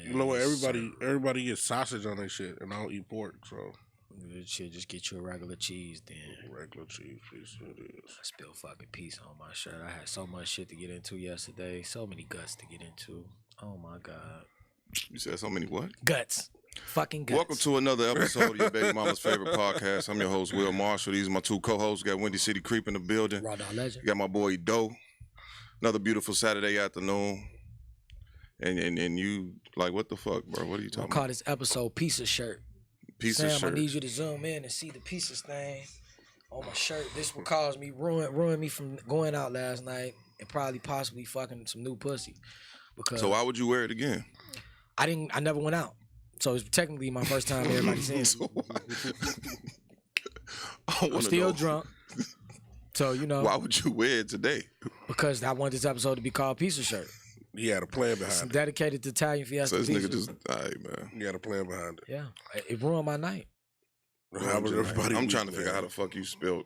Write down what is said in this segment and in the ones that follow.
You know what? Everybody gets sausage on their shit, and I don't eat pork, so. Shit, just get you a regular cheese then. Regular cheese, piece it is. I spilled fucking piece on my shirt. I had so much shit to get into yesterday. So many guts to get into. Oh my God. You said so many what? Guts. Fucking guts. Welcome to another episode of your baby mama's favorite podcast. I'm your host, Will Marshall. These are my two co-hosts. We got Windy City Creep in the building. Raw Dog Legend. You got my boy Doe. Another beautiful Saturday afternoon. And you, like, what the fuck, bro? What are you talking about? I call this episode Piece of Shirt. Piece Sam, of shirt. I need you to zoom in and see the pieces thing on my shirt. This will cause me ruin me from going out last night and probably possibly fucking some new pussy. Because So why would you wear it again? I never went out. So it's technically my first time everybody seeing me. I'm still drunk. So, you know. Why would you wear it today? Because I want this episode to be called Piece of Shirt. You had a plan It's behind it. dedicated to Italian Fiesta So this pizza. nigga just, all right, man. You had a plan behind it. Yeah, it ruined my night. How was everybody? I'm trying to figure out how the fuck you spilled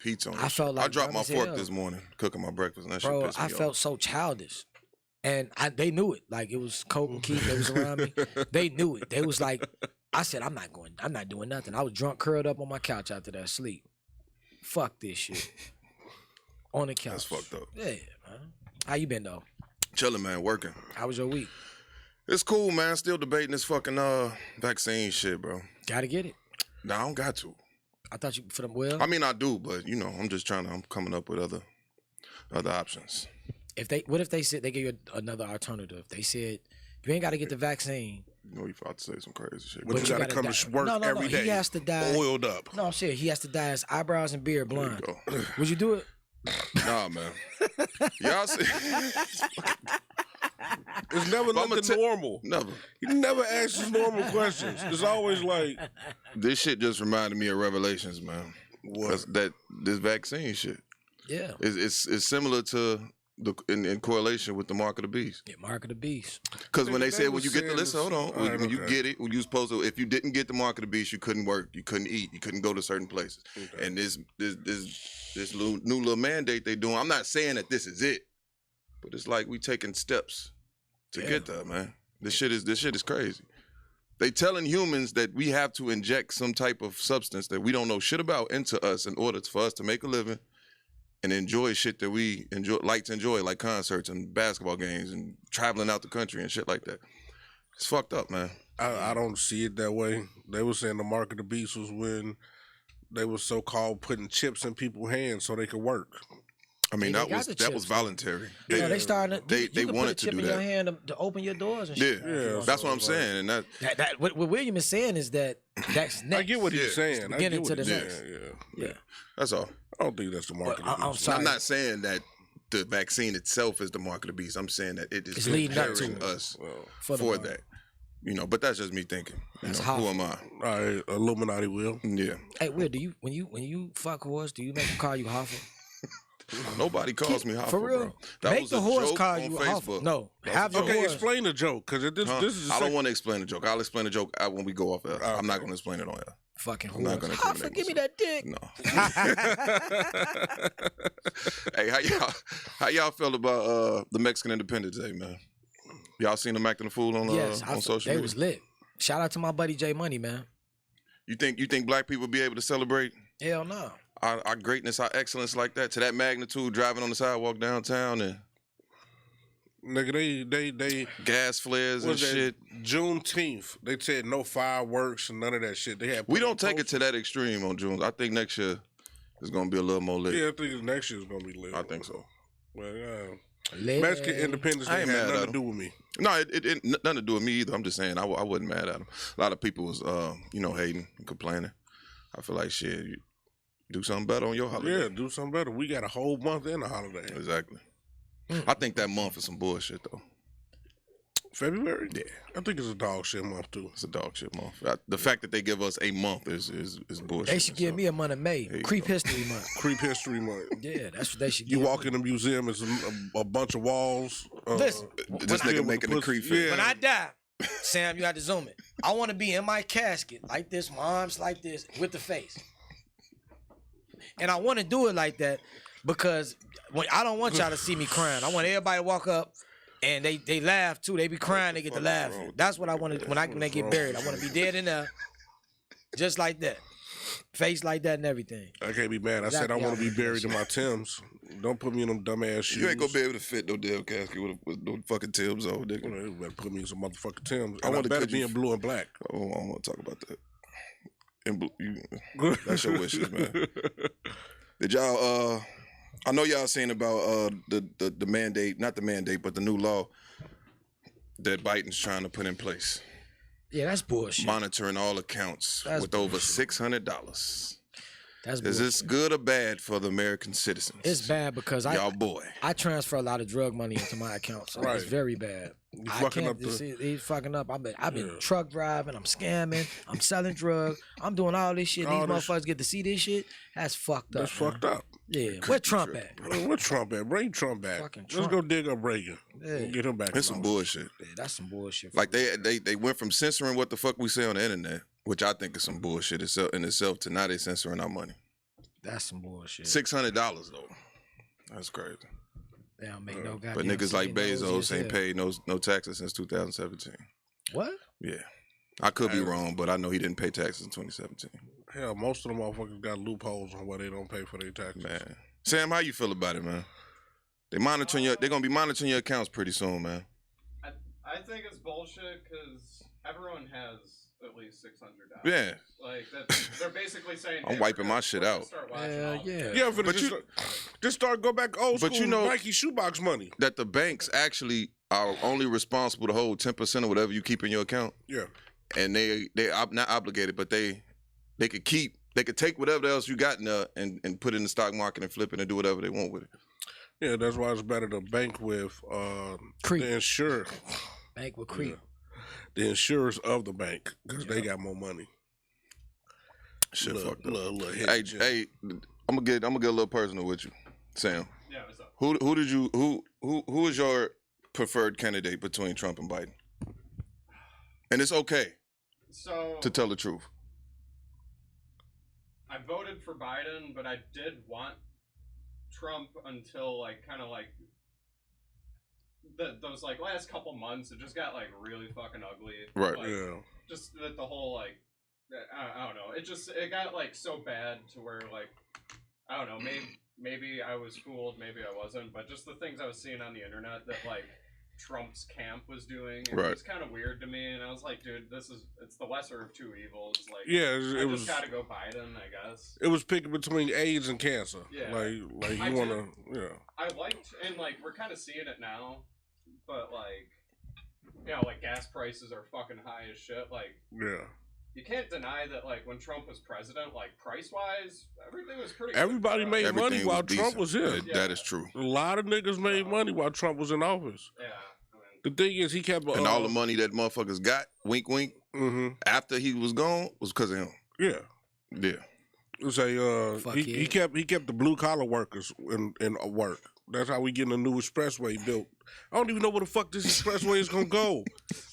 pizza on I felt like I dropped my dumb as fork hell. this morning cooking my breakfast, and that Bro, shit pissed me I off. felt so childish. And they knew it. Like, it was Coke and Keith that was around me. They knew it. They was like, I said, I'm not doing nothing. I was drunk, curled up on my couch after that sleep. Fuck this shit. On the couch. That's fucked up. Yeah, man. How you been, though? Chilling, man, working. How was your week? It's cool, man. Still debating this fucking vaccine shit, bro. Gotta get it. Nah, I don't got to. I thought you for them well. I mean, I do, but you know, I'm coming up with other options. What if they said they gave you another alternative? They said you ain't got to get the vaccine. You know, you about to say some crazy shit. But you gotta come to work every day. He has to die. Oiled up. No, I'm serious. He has to dye his eyebrows and beard There you blonde. go. Would you do it? Nah, man. Y'all see? It's never But I'ma nothing normal. Never. He never asks normal questions. It's always like, This shit just reminded me of Revelations, man. what? This vaccine shit. Yeah. It's similar to in correlation with the mark of the beast. Yeah, Mark of the Beast. Because when they They said when was you get the saying listen, hold this- on, all right, when you okay. get it, when you supposed to, if you didn't get the mark of the beast, you couldn't work, you couldn't eat, you couldn't go to certain places. Okay. And this new little mandate they doing, I'm not saying that this is it, but it's like we taking steps to Yeah. get there, man. This shit is crazy. They telling humans that we have to inject some type of substance that we don't know shit about into us in order for us to make a living and enjoy shit that we like to enjoy, like concerts and basketball games and traveling out the country and shit like that. It's fucked up, man. I don't see it that way. They were saying the mark of the beast was when they were so-called putting chips in people's hands so they could work. I mean, Yeah, they that got was the that was chips. voluntary. Yeah, they started. They you can wanted put a to chip do in that. your hand to open your doors and Yeah, shit. Yeah, that's what I'm saying. And that What William is saying is that that's next. I get what he's Yeah. saying. It's the I get beginning what to the he's next. saying. Yeah. that's all. I don't think that's the mark But of the I'm beast. sorry. I'm not saying that the vaccine itself is the mark of the beast. I'm saying that it is It's leading up to preparing it. us Well, For the for mark. that. You know, but that's just me thinking. You That's know, hot. who am I? all right, Illuminati will. Yeah. Hey, Will, do you when you fuck horse, do you make them call you Hoffa? Nobody calls me Hoffa, For real? bro. That Make was the a horse joke call on you Facebook. Hoffa. No, That have was your a joke. Okay, horse. explain the joke, because this Huh? is. I don't want to explain the joke. I'll explain the joke when we go off air. Okay. I'm not going to explain it on air. Fucking I'm not horse. gonna Hoffa, incriminate give me that dick. No. Hey, how y'all feel about the Mexican Independence Day, man? Y'all seen them acting a fool on Yes, on social they media? was lit. Shout out to my buddy J Money, man. You think black people be able to celebrate Hell no. our greatness, our excellence like that to that magnitude, driving on the sidewalk downtown and Nigga, they gas flares and was that shit? Juneteenth. They said no fireworks and none of that shit. They had. We don't take it to that extreme on June. I think next year is gonna be a little more lit. Yeah, I think next year's gonna be lit. I think so. Well, Lit. Mexican Independence I Day ain't had mad at nothing to them. do with me. No, it nothing to do with me either. I'm just saying I wasn't mad at them. A lot of people was hating and complaining. I feel like shit, you do something better on your holiday. Yeah, do something better. We got a whole month in the holiday. Exactly. I think that month is some bullshit though. February? Yeah. I think it's a dog shit month too. It's a dog shit month. The fact that they give us a month is bullshit. They should give me a month of May. There you Creep go. History Month. Creep History Month. Yeah, that's what they should You give walk me. in the museum, it's a bunch of walls. Listen, This filled nigga with making the pussy. creep face. Yeah. when I die, Sam, you have to zoom it. I want to be in my casket like this, my arms like this, with the face. And I want to do it like that because I don't want y'all to see me crying. I want everybody to walk up And they laugh too. They be crying. They get to fuck is laugh. wrong with That's what I want to when they get buried. I want to be dead in there, just like that, face like that and everything. I can't be mad. I said I Exactly. want to be buried in my Timbs. Don't put me in them dumbass shoes. You ain't gonna be able to fit no damn casket with no fucking Timbs on, nigga. You better put me in some motherfucking Timbs. I I wonder, better could be you- in blue and black. Oh, I don't want to talk about that. In blue, that's your wishes, man. Did y'all? I know y'all seen about the mandate, not the mandate, but the new law that Biden's trying to put in place, Yeah, that's bullshit. monitoring all accounts That's with over bullshit. $600. That's Is bullshit. this good or bad for the American citizens? It's bad because Y'all boy. I transfer a lot of drug money into my account, so Right. it's very bad. You I fucking can't. up the. He's fucking up. I've been Yeah. truck driving. I'm scamming. I'm selling drugs. I'm doing all this shit. All These this- motherfuckers get to see this shit. That's fucked up. That's man. fucked up. Yeah. Where Trump at? Where Trump at? Bring Trump back. Fucking Let's Trump. go dig up Reagan. Yeah. Get him back. That's in some office. bullshit. Yeah, that's some bullshit. Like they went from censoring what the fuck we say on the internet, which I think is some bullshit in itself, to now they censoring our money. That's some bullshit. $600 though. That's crazy. They don't make no goddamn But niggas like sense. Bezos ain't Yeah. paid no taxes since 2017. What? Yeah. I could be Hey. wrong, but I know he didn't pay taxes in 2017. Hell, most of them motherfuckers got loopholes on where they don't pay for their taxes. Man. Sam, how you feel about it, man? They're gonna be monitoring your accounts pretty soon, man. I think it's bullshit because everyone has at least $600. Yeah. Like they're basically saying I'm hey, wiping we're my gonna- shit we're gonna out. start watching Hell all this. yeah. Yeah, for But just start go back old But school. you know- Nike shoebox money. That the banks actually are only responsible to hold 10% of whatever you keep in your account. Yeah. And they're not obligated, but they could take whatever else you got in there and put it in the stock market and flip it and do whatever they want with it. Yeah, that's why it's better to bank with Creep. the insurer. Bank with creep. The insurers of the bank because they got more money. Shit Little- fucked up. little hit Hey, gem. hey, I'm gonna get a little personal with you, Sam. Yeah, what's up? Who is your preferred candidate between Trump and Biden? And it's okay So to tell the truth. I voted for Biden, but I did want Trump until those last couple months. It just got really fucking ugly. Right. Like, Yeah. Just the whole I don't know. It got so bad to where I don't know. Maybe I was fooled. Maybe I wasn't. But just the things I was seeing on the internet that Trump's camp was doing, it Right. was kind of weird to me. And I was like, dude, it's the lesser of two evils. Yeah, I it was. just gotta go Biden, I guess. It was picking between AIDS and cancer. Yeah. Like I you want to, yeah. I liked, and we're kind of seeing it now, but gas prices are fucking high as shit. Yeah. You can't deny that when Trump was president, price wise, everything was pretty. Everybody good. made money Everything while was Trump decent. was here. That is true. A lot of niggas made money while Trump was in office. Yeah. The thing is, he kept And all the money that motherfuckers got, wink, wink, Mm-hmm. after he was gone was because of him. Yeah. Yeah. Say Fuck he yeah. kept the blue collar workers in work. That's how we getting a new expressway built. I don't even know where the fuck this expressway is gonna go.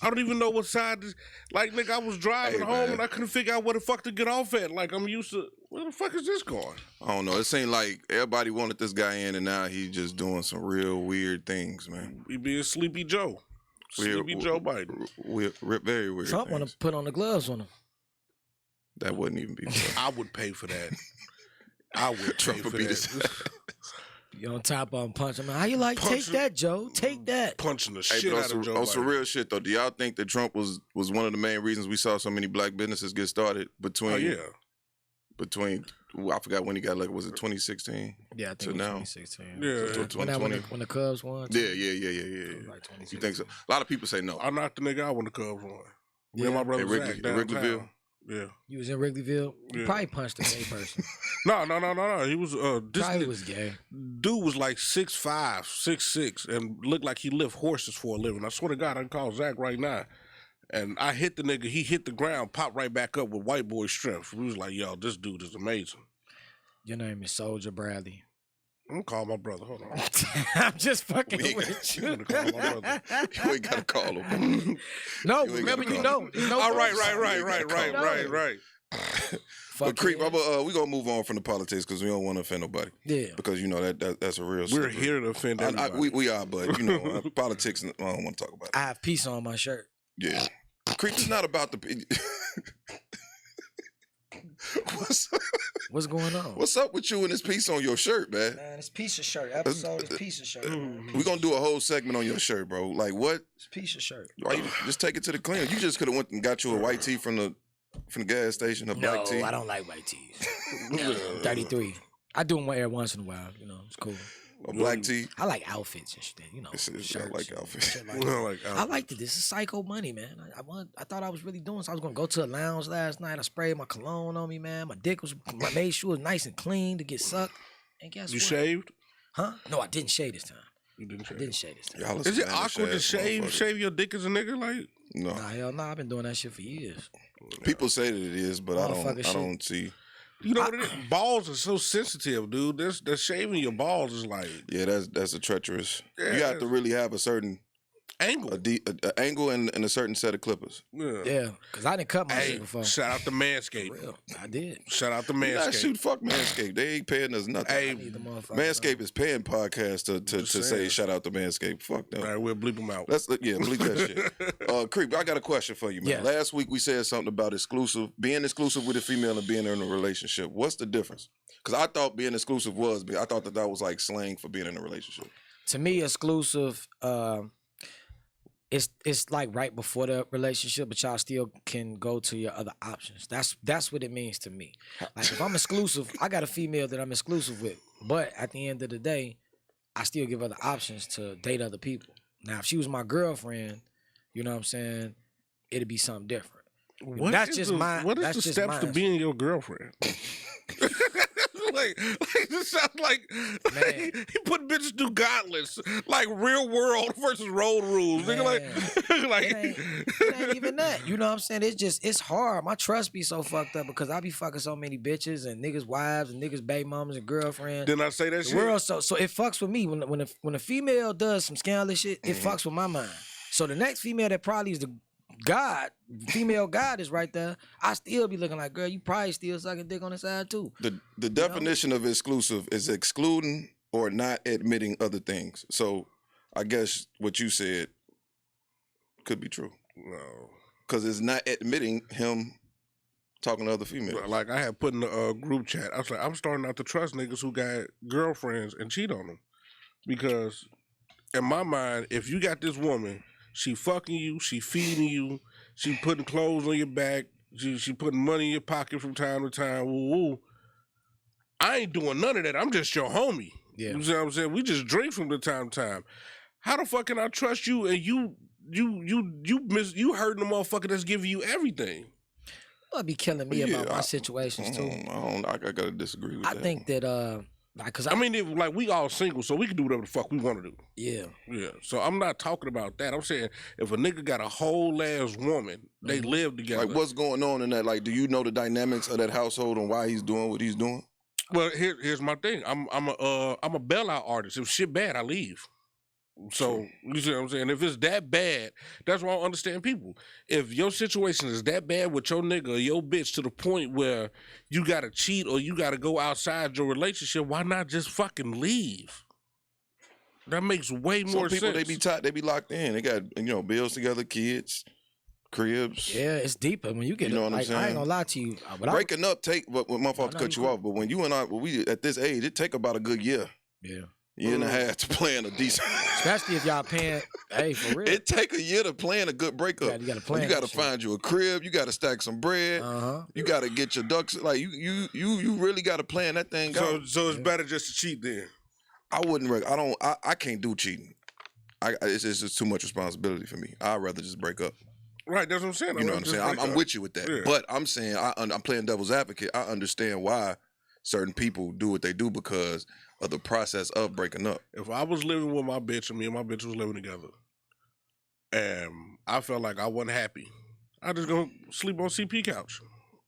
I don't even know what side this. Nigga, I was driving Hey, home man. and I couldn't figure out where the fuck to get off at. I'm used to. Where the fuck is this going? I don't know. It seemed like everybody wanted this guy in, and now he's just doing some real weird things, man. We being Sleepy Joe. Sleepy Joe Biden. Very weird. Trump want things. to put on the gloves on him. That wouldn't even be fair. I would pay for that. I would Trump pay would for be that. You on top of him, punch him. How you like? Punch Take him. that, Joe. Take that. Punching the Hey, shit but out of Joe on some Biden. real shit though, do y'all think that Trump was one of the main reasons we saw so many black businesses get started between Oh yeah. I forgot when he got was it 2016? Yeah, I think So it was now- 2016. Yeah. When, that, 2020? when the Cubs won. Yeah. It was like You think so? 2016. A lot of people say no. I knocked the nigga out when the Cubs won. Me Yeah. and my brother In Zach Wrigley- in downtown. Wrigleyville? Yeah. You was in Wrigleyville. You Yeah. probably punched a gay person. No. He was this Probably nigga- was gay. dude was 6'5", 6'6", and looked like he lift horses for a living. I swear to God, I can call Zach right now. And I hit the nigga. He hit the ground, popped right back up with white boy strength. We was like, yo, this dude is amazing. Your name is Soldier Bradley. I'm gonna call my brother. Hold on. I'm just fucking We ain't with You you. gonna call my brother. You ain't gotta call him. No, You ain't remember gotta you call know. There's no All right, votes. right. But Creep, we gonna move on from the politics because we don't want to offend nobody. Yeah. Because you know that's a real. We're slippery. here to offend everybody. We are, but you know, politics. I don't want to talk about it. I have peace on my shirt. Yeah, Creep is not about the. What's going on? What's up with you and this piece on your shirt, man? Man, it's piece of shirt. Episode is piece of shirt. We're gonna do a whole segment on your shirt, bro. Like what? It's piece of shirt. Why you just take it to the cleaner? You just could have went and got you a white tee from the gas station, a black tee. No, I don't like white tees. 33. I do them every once in a while. You know, it's cool. A black tee. I like outfits and shit. You know, I like outfits. Shit like that. I liked it. This is psycho money, man. I thought I was really doing. So I was gonna go to a lounge last night. I sprayed my cologne on me, man. My dick was. I made sure it was nice and clean to get sucked. And guess what? You shaved? Huh? No, I didn't shave this time. You didn't shave. I didn't shave this time. Y'all Is it awkward to shave your dick as a nigga? Like, no. Nah, hell no. I've been doing that shit for years. People say that it is, but I don't see. you know what it is? Balls are so sensitive, dude. That shaving your balls is like, Yeah, that's a treacherous. Yeah, You have to really have a certain angle. a angle and a certain set of clippers. Yeah, because I didn't cut my shit before. Shout out to Manscaped. For real. I did. Shout out to Nah, Manscaped. shoot, fuck Manscaped. They ain't paying us nothing. Hey, I need the motherfucker. Manscaped is paying podcasts to say saying. shout out to Manscaped. Fuck them. all right, we'll bleep them out. Bleep that shit. Creep, I got a question for you, man. Yes. Last week we said something about being exclusive with a female and being in a relationship. What's the difference? Because I thought being exclusive I thought that was like slang for being in a relationship. To me, exclusive, it's like right before the relationship, but y'all still can go to your other options. That's what it means to me. Like if I'm exclusive, I got a female that I'm exclusive with, but at the end of the day, I still give other options to date other people. Now, if she was my girlfriend, you know what I'm saying, it'd be something different. What That's is just the, my- What is that's the just steps my to answer. being your girlfriend? like this sounds like Man. he put bitches through gauntlets, like real world versus road rules. Nigga, like It ain't even that. You know what I'm saying? It's hard. My trust be so fucked up because I be fucking so many bitches and niggas' wives and niggas' baby mamas and girlfriends. didn't I say that The shit? world so it fucks with me when a female does some scandalous shit. It fucks with my mind. So the next female that probably is the female god is right there. I still be looking like, girl, you probably still sucking dick on the side too. The definition of exclusive is excluding or not admitting other things. So I guess what you said could be true. No. Because it's not admitting him talking to other females. Like I had put in the group chat, I was like, I'm starting not to trust niggas who got girlfriends and cheat on them. Because in my mind, if you got this woman, she fucking you, she feeding you, she putting clothes on your back, she putting money in your pocket from time to time, woo woo. I ain't doing none of that. I'm just your homie. Yeah. You see what I'm saying? We just drink from the time to time. How the fuck can I trust you and you hurting the motherfucker that's giving you everything? I'll be killing me Yeah, about my situations too. I gotta disagree with that. I think that because I mean, we all single, so we can do whatever the fuck we want to do. yeah. Yeah. So I'm not talking about that. I'm saying if a nigga got a whole ass woman, they live together. Like, what's going on in that? Like, do you know the dynamics of that household and why he's doing what he's doing? Well, here's my thing. I'm a bailout artist. If shit bad, I leave. So you see what I'm saying? If it's that bad, that's why I don't understand people. If your situation is that bad with your nigga or your bitch to the point where you gotta cheat or you gotta go outside your relationship, why not just fucking leave? That makes way more Some people sense. they be locked in. They got bills together, kids, cribs. Yeah, it's deeper when you get You know what I'm I saying? ain't gonna lie to you. Breaking up my fault to no, cut you you cool. off, but when you and I, we at this age, it take about a good year and a half to plan a decent. Especially if y'all paying, hey, for real. It take a year to plan a good breakup. You gotta plan You got to that shit. find you a crib. You got to stack some bread. You got to get your ducks. Like you really got to plan that thing out. So it's better just to cheat then. I wouldn't. I can't do cheating. It's just too much responsibility for me. I'd rather just break up. Right, that's what I'm saying. You know what I'm saying? I'm with you with that. Yeah. But I'm saying I'm playing devil's advocate. I understand why certain people do what they do because of the process of breaking up. If I was living with my bitch and me and my bitch was living together, and I felt like I wasn't happy, I just go sleep on CP couch.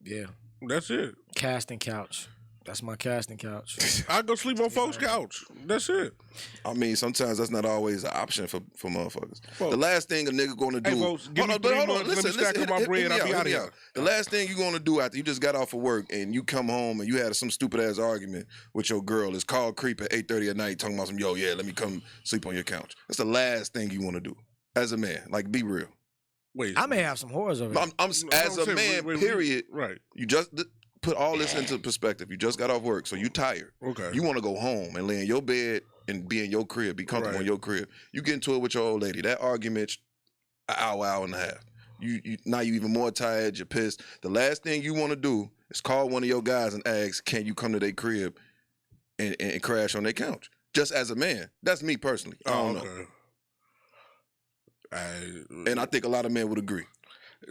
Yeah. That's it. Casting couch. That's my casting couch. I go sleep on folks' couch. That's it. I mean, sometimes that's not always an option for motherfuckers. Folks. The last thing a nigga gonna do. Hey, folks, give me 3 months, let me stack up my bread, I'll be out of here. The last thing you gonna do after you just got off of work and you come home and you had some stupid ass argument with your girl is call creep at 8:30 at night talking about some, yo, yeah, let me come sleep on your couch. That's the last thing you wanna do as a man. Like, be real. Wait. I may have some whores over there. As a man, period. Right. You just put all this into perspective. You just got off work, so you tired. Okay. You want to go home and lay in your bed and be in your crib, be comfortable in your crib. You get into it with your old lady. That argument's an hour and a half. You now you even more tired. You're pissed. The last thing you want to do is call one of your guys and ask, "Can you come to their crib and crash on their couch?" Just as a man. That's me personally. I don't know. And I think a lot of men would agree.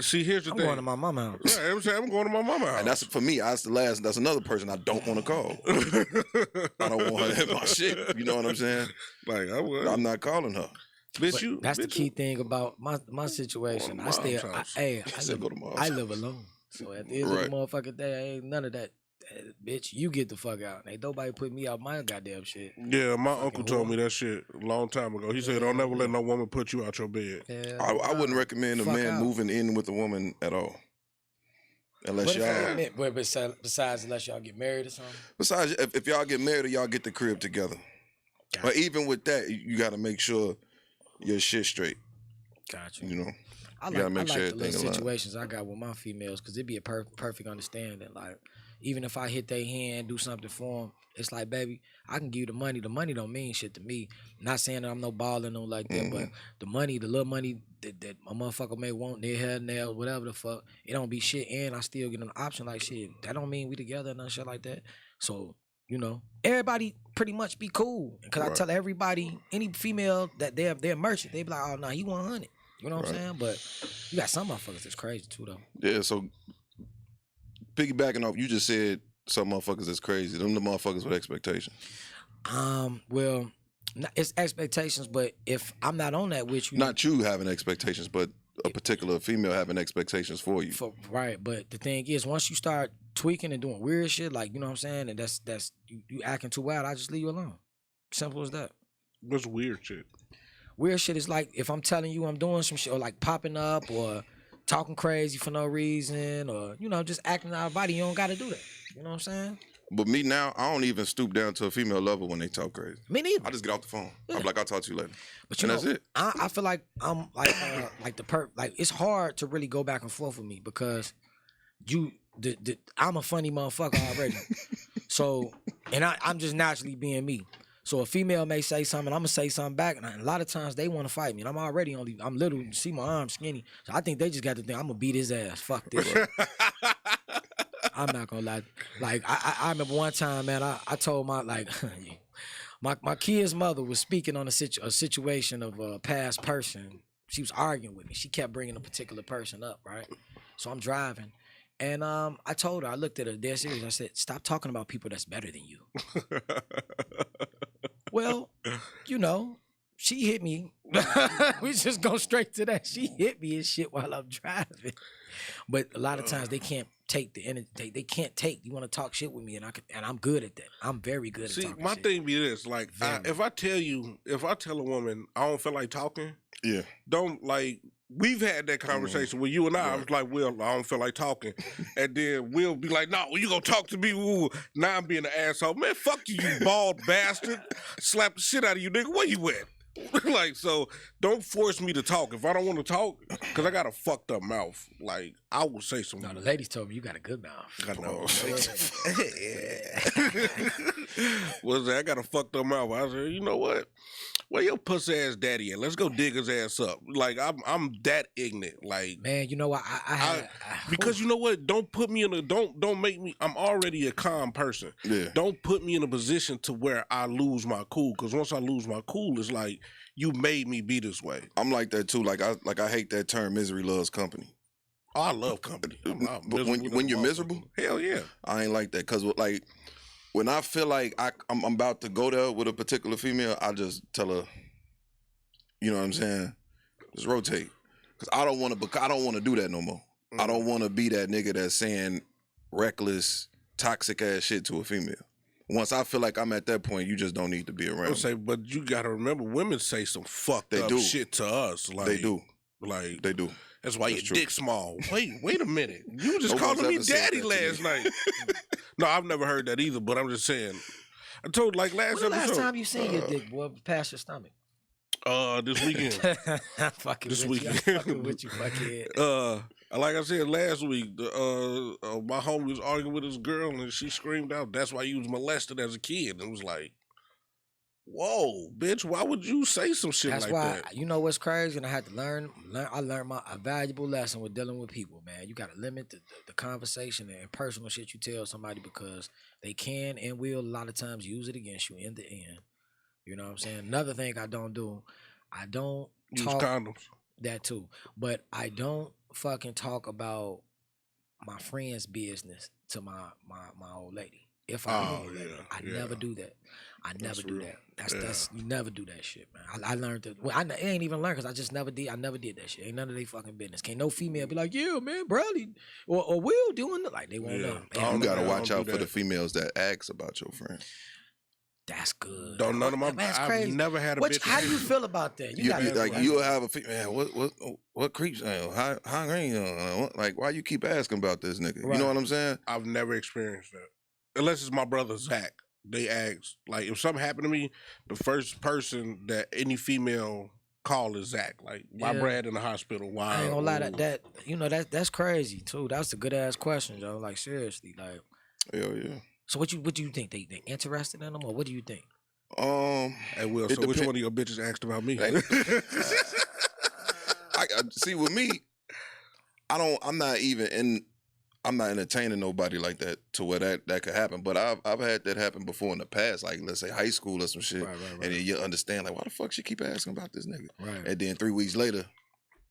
See, here's the thing. I'm going to my mama house. Right, I'm going to my mama house. And that's for me. That's another person I don't want to call. I don't want her in my shit. You know what I'm saying? Like I'm not calling her. Bitch, That's the key thing about my situation. I live alone. So at the end of the motherfucking day, ain't none of that. Bitch, you get the fuck out. Ain't nobody put me out my goddamn shit. Yeah, my uncle told me that shit a long time ago. He said, "Don't never let no woman put you out your bed." Yeah, I wouldn't recommend a man moving in with a woman at all. Unless y'all... Besides, unless y'all get married or something? Besides, if y'all get married or y'all get the crib together. Gotcha. But even with that, you got to make sure your shit straight. Gotcha. You know? I like the little situations I got with my females because it'd be a perfect understanding. Like, even if I hit their hand, do something for them, it's like, baby, I can give you the money. The money don't mean shit to me. Not saying that I'm no baller, no like that, but the money, the little money that my motherfucker may want, their hair, nails, whatever the fuck, it don't be shit, and I still get an option like shit. That don't mean we together and shit like that. So, you know, everybody pretty much be cool. Because I tell everybody, any female that they're merchant, they be like, oh, no, he 100. You know what I'm saying? But you got some motherfuckers that's crazy too, though. Yeah, so piggybacking off, you just said some motherfuckers that's crazy. Them the motherfuckers with expectations. Well, it's expectations, but if I'm not on that with you, not you having expectations, but a particular female having expectations for you. Right, but the thing is, once you start tweaking and doing weird shit, like, you know what I'm saying, and that's you acting too wild, I just leave you alone. Simple as that. What's weird shit? Weird shit is like if I'm telling you I'm doing some shit, or like popping up, or talking crazy for no reason, or, you know, just acting out of body. You don't got to do that. You know what I'm saying? But me now, I don't even stoop down to a female level when they talk crazy. Me neither. I just get off the phone. I'm like, I'll talk to you later. But you know, that's it. I feel like I'm like like it's hard to really go back and forth with me because I'm a funny motherfucker already. So, and I'm just naturally being me. So a female may say something, I'm gonna say something back, and a lot of times they want to fight me, and I'm little, you see my arms skinny, so I think they just got to think I'm gonna beat his ass. Fuck this. I'm not gonna lie. Like I remember one time, man, I told my kid's mother was speaking on a situation of a past person. She was arguing with me. She kept bringing a particular person up, right? So I'm driving. And I told her, I looked at her dead serious. I said, stop talking about people that's better than you. Well, you know, she hit me. We just go straight to that. She hit me and shit while I'm driving. But a lot of times they can't take the energy. They can't take. You want to talk shit with me, and I'm good at that. I'm very good at talking shit. See, my thing be this: like, if I tell a woman I don't feel like talking, don't like. We've had that conversation with you and I. I was like, Will, I don't feel like talking. And then Will be like, no, you gonna talk to me? Ooh. Now I'm being an asshole. Man, fuck you, you bald bastard. Slap the shit out of you, nigga. Where you at? Like, so don't force me to talk. If I don't want to talk, because I got a fucked up mouth, like, I will say something. No, the ladies told me you got a good mouth. I know. What's that? I got a fucked up mouth. I said, you know what? Where your pussy ass daddy at? Let's go dig his ass up. Like, I'm that ignorant. Like, man, you know what? because you know what? Don't put me in a don't make me. I'm already a calm person. Yeah. Don't put me in a position to where I lose my cool. Because once I lose my cool, it's like you made me be this way. I'm like that too. Like I hate that term. Misery loves company. Oh, I love company. But when you're miserable, hell yeah, I ain't like that. Cause like when I feel like I'm about to go there with a particular female, I just tell her, you know what I'm saying, just rotate. Cause I don't want to do that no more. I don't want to be that nigga that's saying reckless, toxic ass shit to a female. Once I feel like I'm at that point, you just don't need to be I around. would say, but you gotta remember, women say some fucked They up do. shit to us. Like, They do. Like They do. that's why That's your true. dick small. Wait a minute. You were just Nobody's calling me ever said daddy that to last me. night. No, I've never heard that either. But I'm just saying. I told last When the last episode. time you seen your dick, boy, past your stomach? This weekend. I'm fucking This with you. I'm weekend. fucking with you, fuckhead. Like I said last week, my homie was arguing with his girl and she screamed out, "That's why you was molested as a kid." And it was like, whoa, bitch, why would you say some shit That's like why, that? you know what's crazy? And I had to learn I learned a valuable lesson with dealing with people, man. You got to limit the conversation and personal shit you tell somebody because they can and will a lot of times use it against you in the end. You know what I'm saying? Another thing I don't do, I don't Use talk condoms. that too, but I don't fucking talk about my friend's business to my old lady. If I Oh, old lady, yeah, I yeah. never do that. I never do real. that. Yeah. That's you never do that shit, man. I learned that. Well, it ain't even learned because I just never did. I never did that shit. Ain't none of they fucking business. Can't no female be like, yeah, man, Bradley or Will doing it. Like they won't Yeah. know. I don't You know, gotta man, I watch don't out do for the that. females that ask about your friend. That's good. Don't none of my. That's I've crazy. never had a bitch. How do you feel about that? You gotta- like you'll have a female. What creeps? How green? Like why you keep asking about this nigga? You Right. know what I'm saying? I've never experienced that. Unless it's my brother Zach. They ask, like, if something happened to me, the first person that any female call is Zach. Like, why Yeah. Brad in the hospital? Why? I ain't gonna lie, that you know that's crazy too. That's a good ass question, yo. Like seriously, like. Hell yeah. So what do you think? They interested in them, or what do you think? Hey, Will, It so which depend- one of your bitches asked about me? I see with me, I'm not entertaining nobody like that to where that could happen. But I've had that happen before in the past, like let's say high school or some shit. Right. And then you understand like why the fuck she keep asking about this nigga? Right. And then 3 weeks later,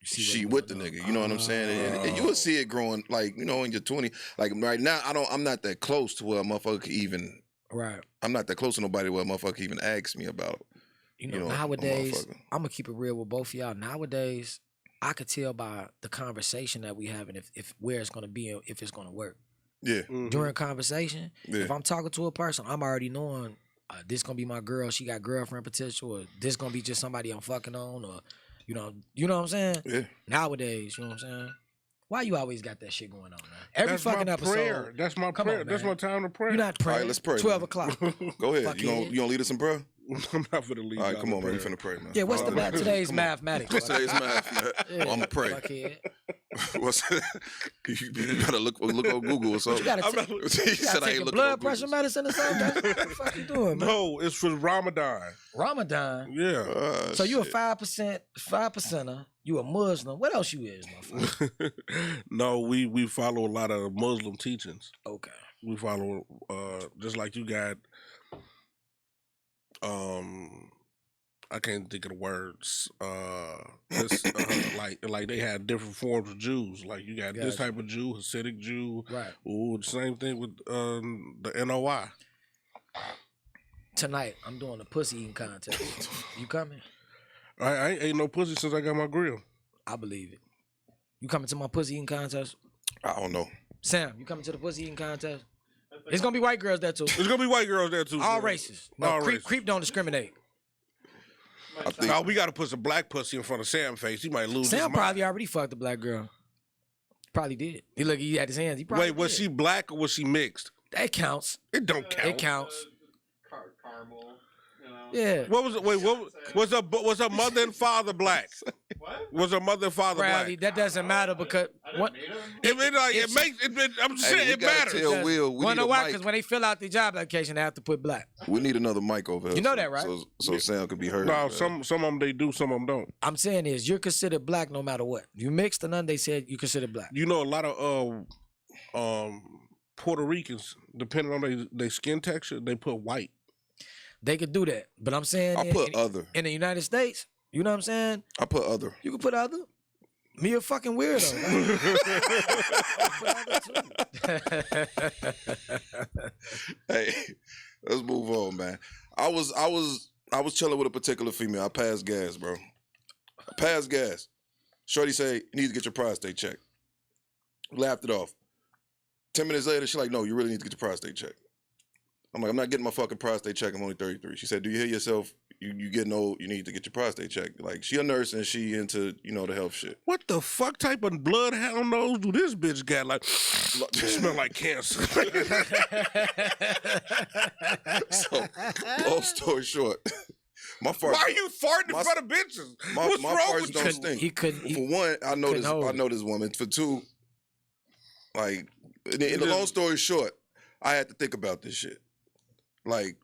You see she what's with the going nigga. on. You know what I'm saying? And you will see it growing like, you know, in your 20. Like right now, I'm not that close to where a motherfucker can even Right. I'm not that close to nobody where a motherfucker even asks me about it. You know, You know, a nowadays, motherfucker. I'm gonna keep it real with both of y'all. Nowadays, I could tell by the conversation that we having if where it's gonna be, if it's gonna work. Yeah. Mhm. During conversation, Yeah. if I'm talking to a person, I'm already knowing this gonna be my girl. She got girlfriend potential, or this gonna be just somebody I'm fucking on, or you know what I'm saying. Yeah. Nowadays, you know what I'm saying. Why you always got that shit going on, man? Every That's fucking my episode. prayer. That's my Come prayer. on, That's man. my time to pray. You're not praying. All right, let's pray, 12 man. o'clock. Go ahead. Fuck You it. gonna lead us in prayer? I'm not for the lead. All right, come on, man. We finna pray, man. Yeah, what's Father, today's come on. mathematics? What's today's math, man? Yeah, I'ma pray. fuckhead. What's you gotta look on Google or something. You gotta, I'm take, not- you He said gotta I take ain't your looking blood on pressure Google. medicine or something. What the fuck you doing, man? No, it's for Ramadan. Ramadan. Yeah. So you a shit. 5%er. You a Muslim. What else you is, motherfucker? No, we follow a lot of Muslim teachings. Okay. We follow just like you got I can't think of the words. It's, like they had different forms of Jews. Like you got this Gotcha. type of Jew, Hasidic Jew. Right. Ooh, the same thing with the NOI. Tonight, I'm doing a pussy eating contest. You coming? I ain't ate no pussy since I got my grill. I believe it. You coming to my pussy eating contest? I don't know. Sam, you coming to the pussy eating contest? It's gonna be white girls there too. There's gonna be white girls there too. All so- races. No, All creep, races. creep don't discriminate. I think No, we got to put some black pussy in front of Sam's face. He might lose his Sam mind. probably already fucked a black girl. Probably did. He had his hands. He probably Wait, was did. she black or was she mixed? That counts. It don't count. It counts. Caramel, you know. Yeah. What was it? Wait, what was her mother and father black? What? Was her mother and father Bradley, black? that doesn't matter because I didn't what? meet him. It makes it. I'm just Hey, saying we it gotta matters. tell Will we Wanna need know a why? mic. Because when they fill out the job application, they have to put black. We need another mic over here. You know so- that, right? So Sam could be heard. No, man. some of them they do, some of them don't. I'm saying is you're considered black no matter what. You mixed or none, they said you considered black. You know, a lot of Puerto Ricans, depending on their skin texture, they put white. They could do that. But I'm saying I put other. in the United States, you know what I'm saying? I put other. You can put other. Me a fucking weirdo. Hey, let's move on, man. I was chilling with a particular female. I passed gas, bro. I passed gas. Shorty say, you need to get your prostate checked. Laughed it off. 10 minutes later, she's like, no, you really need to get your prostate checked. I'm like, I'm not getting my fucking prostate checked. I'm only 33. She said, do you hear yourself? You getting old, you need to get your prostate checked. Like, she a nurse and she into, the health shit. What the fuck type of bloodhound nose do this bitch got? Like, smell like cancer. So, long story short, my farts. Why are you farting in front of bitches? What's my wrong farts with don't you? stink. He couldn't. For one, I know couldn't hold this woman. For two, like, in the long story short, I had to think about this shit. Like,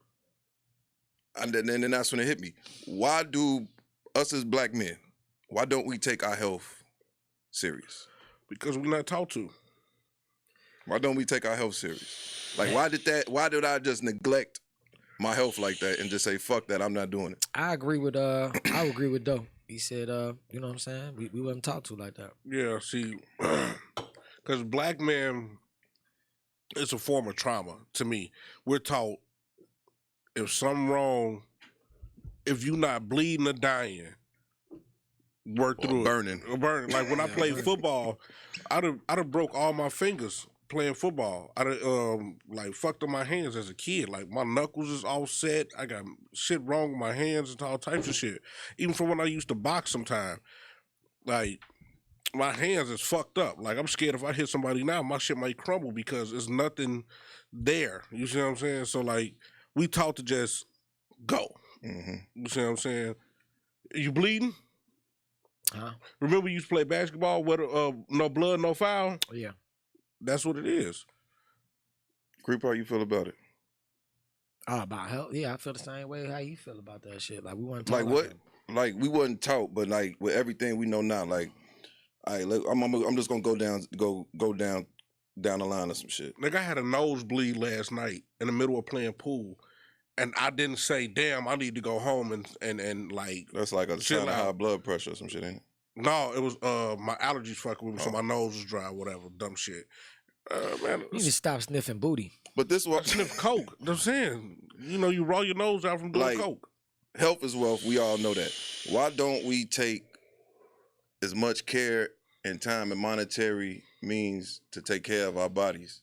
and then that's when it hit me. Why do us as black men, why don't we take our health serious? Because we're not taught to. Why don't we take our health serious? Like, why did I just neglect my health like that and just say, fuck that, I'm not doing it? I agree with Doe. He said, you know what I'm saying? We wasn't taught to like that. Yeah, see, because black men, it's a form of trauma to me. We're taught if something wrong, if you not bleeding or dying, work through burning. it. Burning. Like when I played football, I'd have broke all my fingers playing football. I'd have like fucked up my hands as a kid. Like my knuckles is all set. I got shit wrong with my hands and all types of shit. Even from when I used to box sometime. Like my hands is fucked up. Like I'm scared if I hit somebody now, my shit might crumble because there's nothing there. You see what I'm saying? So like we taught to just go. Mm-hmm. You see what I'm saying? You bleeding? Huh? Remember you used to play basketball with no blood, no foul? Yeah. That's what it is. Creep, how you feel about it? Oh, about health? Yeah, I feel the same way. How you feel about that shit? Like we weren't taught Like what? that. Like we wasn't taught, but like with everything we know now, like, all right, look, I'm just gonna go down the line of some shit. Like I had a nosebleed last night in the middle of playing pool, and I didn't say, "Damn, I need to go home and like." That's like a chill sign of out. high blood pressure or some shit, ain't it? No, it was my allergies fucking with me, so my nose was dry, whatever, dumb shit. Man, You need to stop sniffing booty. But this I what sniff coke. I'm saying, you roll your nose out from doing Like- coke. health is wealth. We all know that. Why don't we take as much care and time and monetary means to take care of our bodies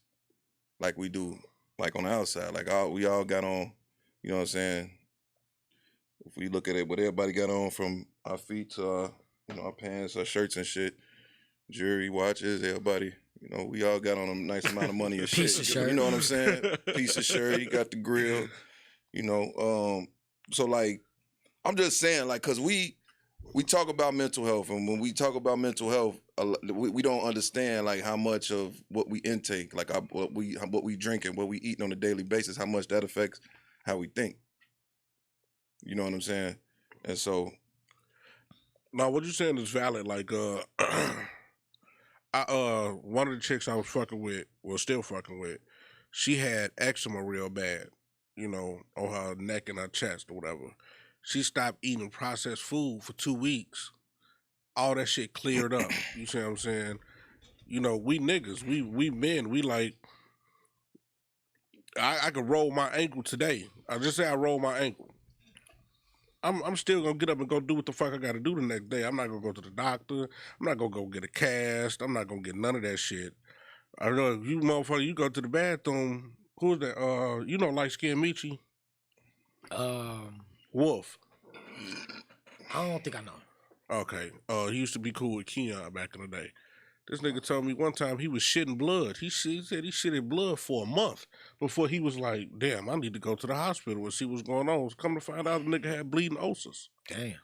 like we do, like on the outside? Like we all got on, you know what I'm saying? If we look at it, what everybody got on from our feet to our, our pants, our shirts and shit, jewelry, watches, everybody. We all got on a nice amount of money and shit. Piece of shirt. You know what I'm saying? Piece of shirt, you got the grill, so like, I'm just saying, like, cause we talk about mental health, and when we talk about mental health, we don't understand like how much of what we intake, like what we drink and what we eat on a daily basis, how much that affects how we think. You know what I'm saying? And so, No, what you're saying is valid. Like, one of the chicks I was still fucking with, she had eczema real bad, on her neck and her chest or whatever. She stopped eating processed food for 2 weeks. All that shit cleared up. You see what I'm saying? We niggas, we men, we like, I could roll my ankle today. I just say I roll my ankle. I'm still gonna get up and go do what the fuck I gotta do the next day. I'm not gonna go to the doctor. I'm not gonna go get a cast. I'm not gonna get none of that shit. I know you motherfucker, you go to the bathroom. Who's that? Light skinned Michi? Wolf. I don't think I know. Okay. He used to be cool with Keon back in the day. This nigga told me one time he was shitting blood. He said he shitted blood for a month before he was like, damn, I need to go to the hospital and see what's going on. Come to find out the nigga had bleeding ulcers. Damn.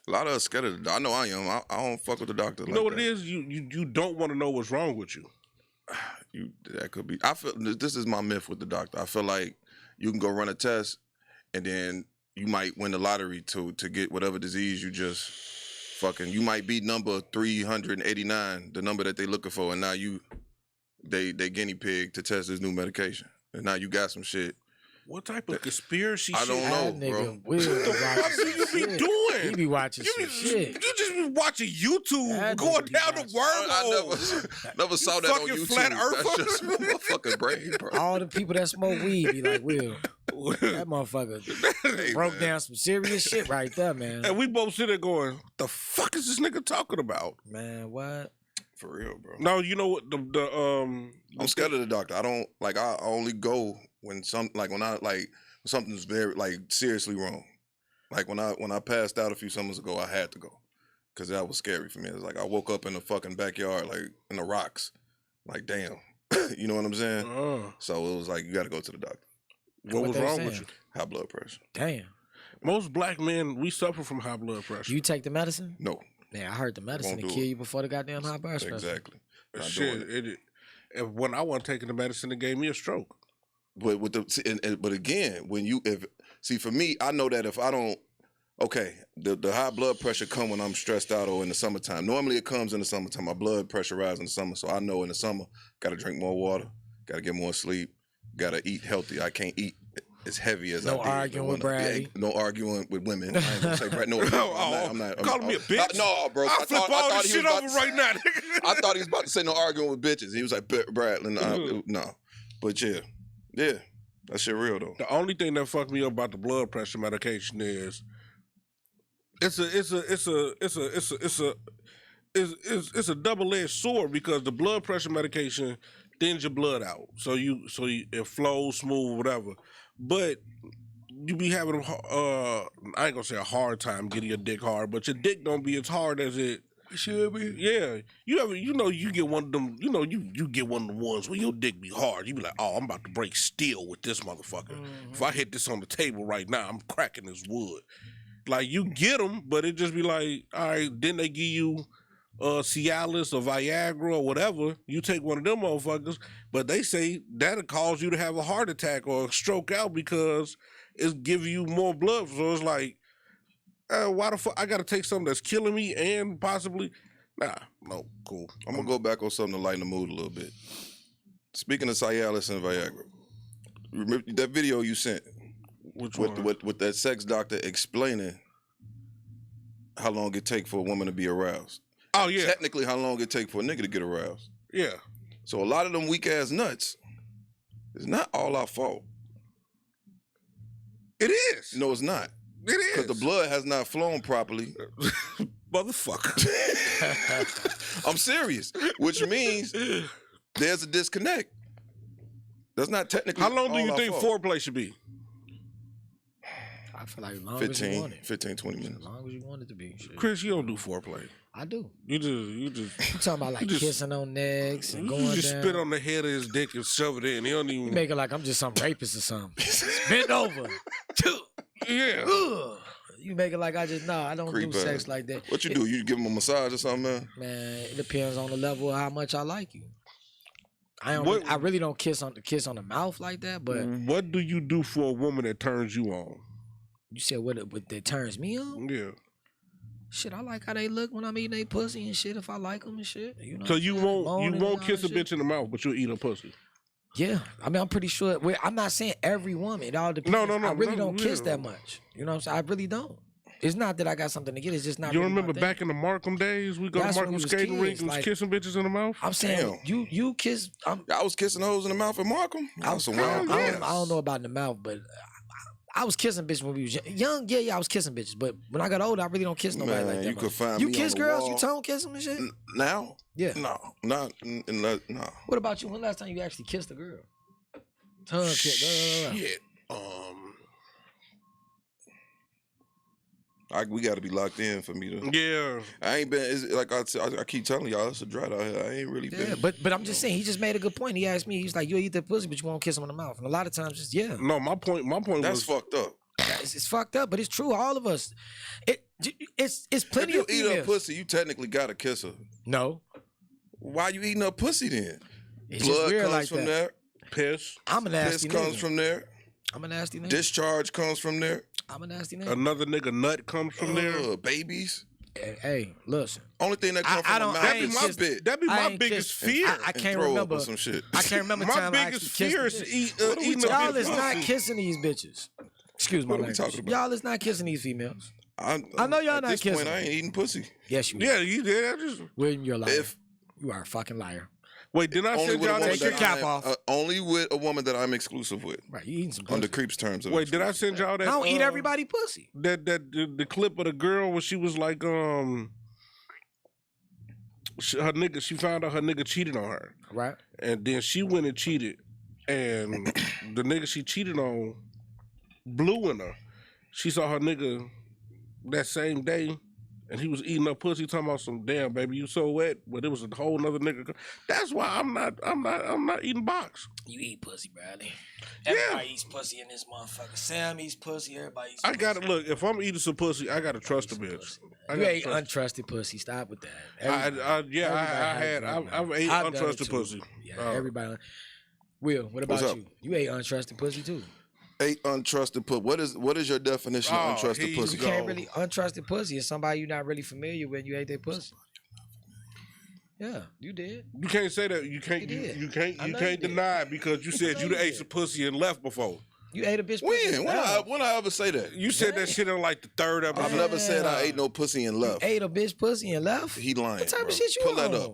a lot of us scared of the. I know I am. I don't fuck with the doctor. You know what it is? You don't want to know what's wrong with you. That could be. I feel this is my myth with the doctor. I feel like you can go run a test, and then you might win the lottery to get whatever disease you just fucking. You might be number 389, the number that they looking for, and now they guinea pig to test this new medication, and now you got some shit. What type of conspiracy I shit? don't know, That nigga bro. Will be watching some you be shit. doing? He be watching You some shit. you just be watching YouTube, That going nigga be down the watching- wormhole. I never saw that on fucking YouTube. flat That's earther. just my fucking brain, bro. All the people that smoke weed be like, Will, that motherfucker Hey, broke man. down some serious shit right there, man. And we both sit there going, "What the fuck is this nigga talking about?" Man, what? For real, bro. No, you know what I'm scared of the doctor. I don't like. I only go when something's very like seriously wrong. Like when I passed out a few summers ago, I had to go because that was scary for me. It was like I woke up in the fucking backyard, like in the rocks. Like damn, you know what I'm saying? So it was like you got to go to the doctor. What was wrong with you? High blood pressure. Damn. Most black men, we suffer from high blood pressure. You take the medicine? No. Yeah, I heard the medicine to Won't do kill it. you before the goddamn high blood pressure. Exactly. Not Shit, doing it. and when I wasn't taking the medicine, it gave me a stroke. But with but again, for me, I know that if I don't, the high blood pressure come when I'm stressed out or in the summertime. Normally it comes in the summertime. My blood pressure rises in the summer, so I know in the summer, got to drink more water, got to get more sleep, got to eat healthy. I can't eat as heavy as I did. No arguing with Brady. No arguing with women. I ain't gonna say Brady. No, I'm not. Calling me a bitch? No, bro. I'll flip all this shit over right now. I thought he was about to say no arguing with bitches. He was like, Bradley, no. But yeah, that shit real though. The only thing that fucked me up about the blood pressure medication is it's a double-edged sword because the blood pressure medication thins your blood out, so it flows smooth, whatever. But you be having I ain't gonna say a hard time getting your dick hard, but your dick don't be as hard as it should be. Yeah, you get one of them. You get one of the ones where your dick be hard. You be like, oh, I'm about to break steel with this motherfucker. Mm-hmm. If I hit this on the table right now, I'm cracking this wood. Like you get them, but it just be like, all right. Then they give you Cialis or Viagra or whatever. You take one of them motherfuckers, but they say that'll cause you to have a heart attack or a stroke out because it's giving you more blood. So it's like, why the fuck I gotta take something that's killing me and possibly no, cool. I'm gonna go back on something to lighten the mood a little bit. Speaking of Cialis and Viagra, remember that video you sent? Which one? With that sex doctor explaining how long it take for a woman to be aroused. Oh yeah. Technically, how long it take for a nigga to get aroused. Yeah. So a lot of them weak ass nuts is not all our fault. It is. No, it's not. It is. Because the blood has not flown properly. Motherfucker. I'm serious. Which means there's a disconnect. That's not technically. How long do you all think our fault. foreplay should be? I feel like as long as you want it. 15, 20 minutes. As long as you want it to be. Shit. Chris, you don't do foreplay. I do. You just You talking about like kissing on necks and going you just down. spit on the head of his dick and shove it in. He don't even You make it like I'm just some rapist or something. Bend over. Yeah. Ugh. You make it like I don't Creep do sex ass. like that. What you do? You give him a massage or something, man? Man, it depends on the level of how much I like you. I really don't kiss on the mouth like that, but What do you do for a woman that turns you on? you said what that turns me on? Yeah. Shit, I like how they look when I'm eating they pussy and shit. If I like them and shit, you know. So you won't Moaning and kiss a all that bitch in the mouth, but you'll eat her pussy. Yeah, I mean, I'm pretty sure. I'm not saying every woman. It all depends. No, I really don't kiss yeah. that much. You know what I'm saying? I really don't. It's not that I got something to get. It's just not. You really remember my thing. back in the Markham days, we go That's to when we Markham was skating rink kids, and was like- kissing bitches in the mouth? I'm saying you kiss. I was kissing hoes in the mouth at Markham. I was somewhere. I don't know about in the mouth, but I was kissing bitches when we was young. Yeah, I was kissing bitches. But when I got older, I really don't kiss nobody Man, like that. you could much. find You me kiss on the girls? wall. You tongue kiss them and shit? Now? Yeah. No, not. What about you? When last time you actually kissed a girl? Tongue kiss. Shit. We got to be locked in for me to. Yeah. I ain't been. It's like I keep telling y'all, it's a drought out here. I ain't really Yeah, been. but I'm just saying, he just made a good point. He asked me, he's like, you eat that pussy, but you won't kiss him in the mouth. And a lot of times, just No, my point That's was fucked up. it's fucked up, but it's true. All of us, it's plenty If of you eat females. her pussy, you technically gotta kiss her. No, Why you eating her pussy then? it's just Blood weird comes like from that. there. piss. I'm a Piss nasty comes nigga. from there. I'm a nasty nigga. Discharge comes from there. I'm a nasty nigga. Another nigga nut comes from there. Babies. Hey, listen. Only thing that comes I from the don't- mouth I ain't is kissed- spit. That'd be I my ain't biggest kissed- fear. I and can't throw up remember. or some shit. I can't remember My time I biggest actually fear kissed is a bitch. eating Y'all a is not pussy. kissing these bitches. Excuse my What are we language. talking about? Y'all is not kissing these females. I know y'all at not this kissing. point, I ain't eating pussy. Yes, you. Yeah, you did. I just William, you're a liar. If You are a fucking liar. wait. Did I only send with a y'all woman that Take your shit? cap that off. only with a woman that I'm exclusive with. Right, you eating some Under pussy. creeps terms of Wait, did I exclusive. send y'all that? I don't eat everybody pussy. The clip of the girl where she was like she found out her nigga cheated on her. Right. And then she went and cheated. And the nigga she cheated on blew in her. She saw her nigga that same day, and he was eating her pussy, talking about some damn baby, you so wet, but it was a whole nother nigga. That's why I'm not eating box. You eat pussy, Bradley. Yeah. Everybody eats pussy in this motherfucker. Sam eats pussy. Everybody eats pussy. I gotta look. If I'm eating some pussy, I gotta trust the bitch. You ate untrusted pussy. Stop with that. I've ate untrusted pussy. Yeah, everybody. Will, what about you? You ate untrusted pussy too. Ate untrusted pussy. What is your definition of untrusted pussy? You can't really untrusted pussy is somebody you're not really familiar with. You ate their pussy. Yeah, you did. You can't say that. You can't deny it because you said you ate some pussy and left before. You ate a bitch pussy. When I ever say that? You said that shit on like the third episode. I've never said I ate no pussy and left. You ate a bitch pussy and left? He lying. What type bro. of shit you Pull on? that up.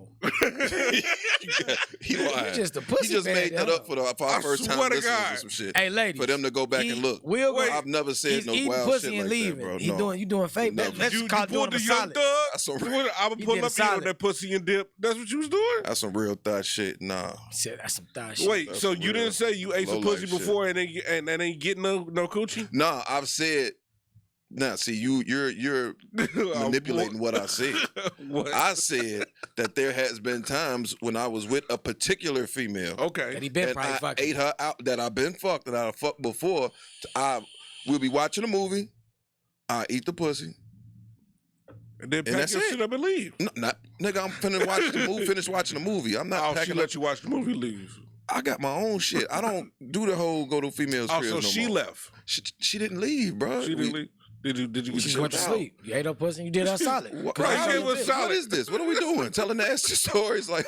He lying. You just a pussy. He just made that up for our first time listening to some shit. Hey, ladies. For them to go back and look. I've never said no eating wild pussy shit and like leaving. that, bro. You doing fake. That's You called doing pulled the a young solid. thug. I would pull my feet on that pussy and dip. That's what you was doing? That's some real thought shit. Nah. Said that's some thot shit. Wait, so you didn't say you ate some pussy before and ain't getting no coochie? Nah, I've said. Nah, see, you're manipulating what I said. What? I said that there has been times when I was with a particular female. Okay. That he been and probably I fucking. ate her out. That I've been fucked. That I fucked before. We'll be watching a movie. I eat the pussy. And then pack that's your it. shit up and leave. No, nigga, I'm finna watch the movie. Finish watching the movie. I'm not Oh, she packing let up. you watch the movie, leave. I got my own shit. I don't do the whole go to females' cribs So no she more. left. She didn't leave, bro. She didn't leave. Did you get She the just went to out? sleep. You ate her pussy and you did her solid. What, Right, it was solid. what is this? What are we doing? Telling nasty stories? Like,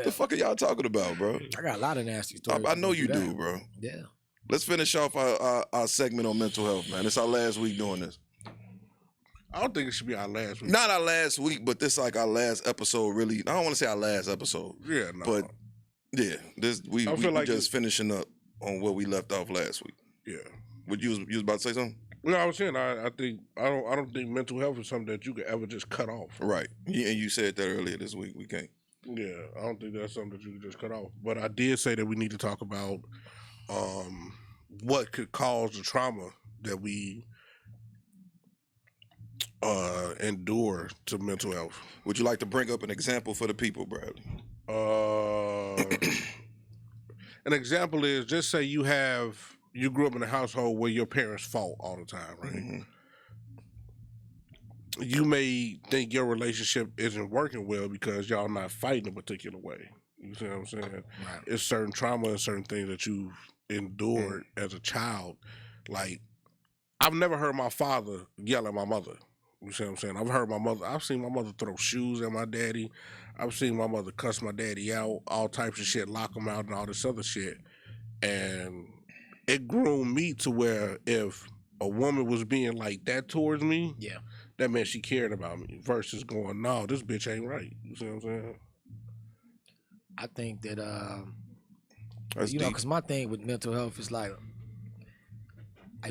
the fuck are y'all talking about, bro? I got a lot of nasty stories. I know you that. do, bro. Yeah. Let's finish off our segment on mental health, man. It's our last week doing this. I don't think it should be our last week. Not our last week, but this like our last episode. Really, I don't want to say our last episode. Yeah, no. But yeah, this we feel like just finishing up on where we left off last week. Yeah. Would you was about to say something? No, I was saying I don't think mental health is something that you could ever just cut off. Right. Yeah, and you said that earlier this week. We can't. Yeah, I don't think that's something that you can just cut off. But I did say that we need to talk about what could cause the trauma that we endure to mental health. Would you like to bring up an example for the people, Bradley? An example is just say you grew up in a household where your parents fought all the time, right? Mm-hmm. You may think your relationship isn't working well because y'all not fighting a particular way. You see what I'm saying? Right. It's certain trauma and certain things that you've endured as a child. Like, I've never heard my father yell at my mother. You see what I'm saying? I've seen my mother throw shoes at my daddy. I've seen my mother cuss my daddy out, all types of shit, lock him out and all this other shit. And it groomed me to where if a woman was being like that towards me, Yeah. that meant she cared about me versus going, no, this bitch ain't right. You see what I'm saying? I think that That's you know, deep. because my thing with mental health is like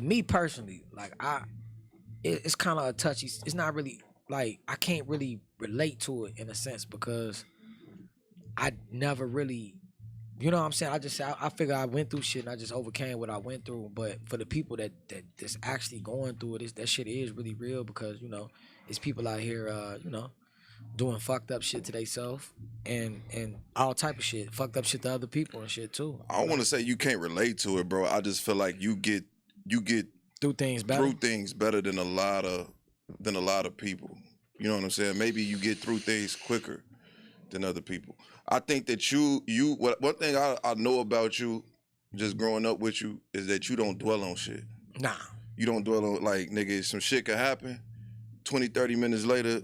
me personally, like it's kind of a touchy. It's not really like I can't really relate to it in a sense because I never really, you know what I'm saying? I figure I went through shit and I just overcame what I went through. But for the people that's actually going through it, that shit is really real because you know it's people out here, you know, doing fucked up shit to themselves and all type of shit, fucked up shit to other people and shit too. I don't want to say you can't relate to it, bro. I just feel like you get Through things better than a lot of people. You know what I'm saying? Maybe you get through things quicker than other people. I think that one thing I know about you, just growing up with you, is that you don't dwell on shit. Nah. You don't dwell on, like, nigga, some shit could happen, 20, 30 minutes later,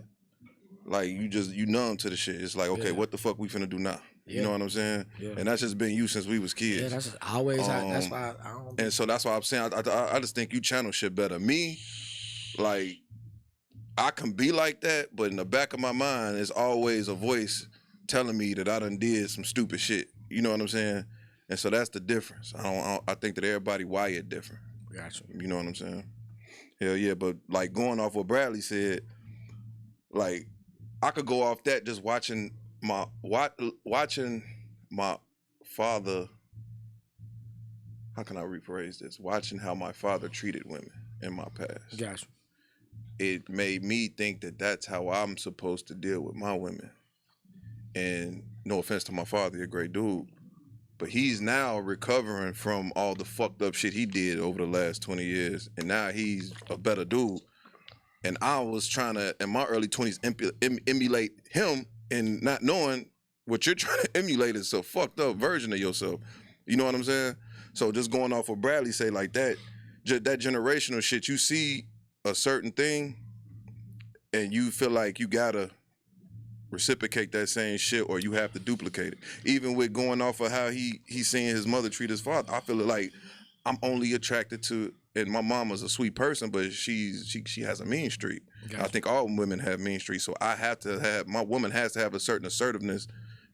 like, you numb to the shit. It's like, okay, what the fuck we finna do now? Yeah. You know what I'm saying? Yeah. And that's just been you since we was kids. Yeah, that's just always. That's why I don't. And so that's why I'm saying I just think you channel shit better. Me, like, I can be like that, but in the back of my mind, there's always a voice telling me that I done did some stupid shit. You know what I'm saying? And so that's the difference. I think that everybody wired different. Gotcha. You know what I'm saying? Hell yeah, but like going off what Bradley said, like I could go off that just watching watching my father. How can I rephrase this? Watching how my father treated women in my past. Gotcha. It made me think that that's how I'm supposed to deal with my women. And no offense to my father, he's a great dude, but he's now recovering from all the fucked up shit he did over the last 20 years, and now he's a better dude. And I was trying to, in my early 20s, emulate him, and not knowing what you're trying to emulate is a fucked up version of yourself. You know what I'm saying? So just going off what Bradley say like that, that generational shit, you see a certain thing and you feel like you gotta reciprocate that same shit or you have to duplicate it. Even with going off of how he's seeing his mother treat his father, I feel like I'm only attracted to, and my mama's a sweet person, but she has a mean streak. Gotcha. I think all women have mean streaks, so my woman has to have a certain assertiveness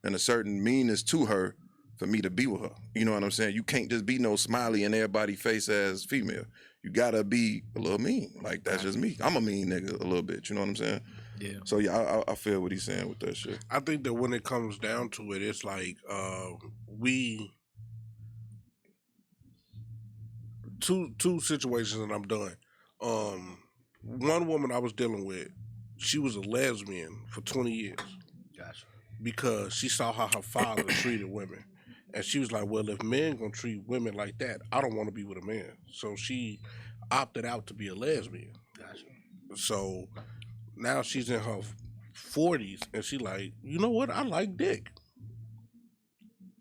and a certain meanness to her for me to be with her. You know what I'm saying? You can't just be no smiley in everybody's face as female. You gotta be a little mean. Like, that's just me. I'm a mean nigga a little bit. You know what I'm saying? Yeah. So yeah, I feel what he's saying with that shit. I think that when it comes down to it, it's like two situations and I'm done. One woman I was dealing with, she was a lesbian for 20 years. Gotcha. Because she saw how her father treated women. And she was like, well, if men gonna treat women like that, I don't want to be with a man. So she opted out to be a lesbian. Gotcha. So now she's in her 40s and she like, you know what? I like dick.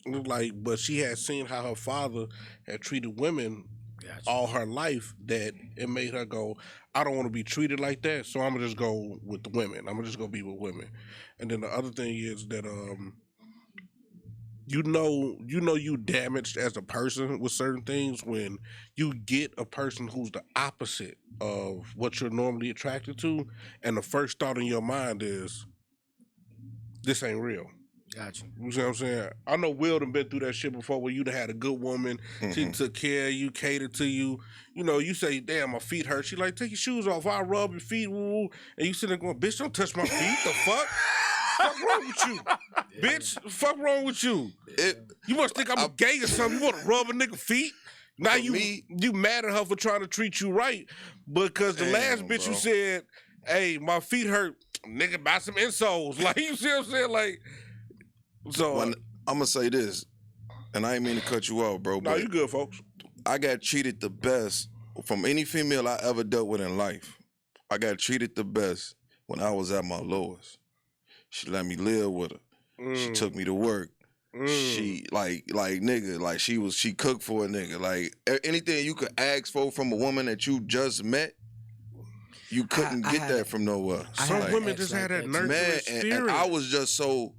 Like, but she had seen how her father had treated women all her life that it made her go, I don't want to be treated like that, so I'm gonna just go with the women. I'm gonna just go be with women. And then the other thing is that you know you damaged as a person with certain things when you get a person who's the opposite of what you're normally attracted to, and the first thought in your mind is, this ain't real. Gotcha. You see what I'm saying? I know Will done been through that shit before where you'd had a good woman, she took care of you, catered to you. You know, you say, damn, my feet hurt. She like, take your shoes off, I rub your feet, woo. And you sitting there going, bitch, don't touch my feet, the fuck? Fuck wrong with you? Bitch, fuck wrong with you? You must think I'm gay or something. You want to rub a nigga feet? Now you mad at her for trying to treat you right because the last bitch you said, hey, my feet hurt. Nigga, buy some insoles. Like, you see what I'm saying? Like, so I'm gonna say this, and I ain't mean to cut you off, bro. No, you good, folks. I got treated the best from any female I ever dealt with in life. I got treated the best when I was at my lowest. She let me live with her. She took me to work. She like nigga, like she cooked for a nigga. Like anything you could ask for from a woman that you just met, you couldn't get that from nowhere. Some women just had that nurturing spirit. And I was just so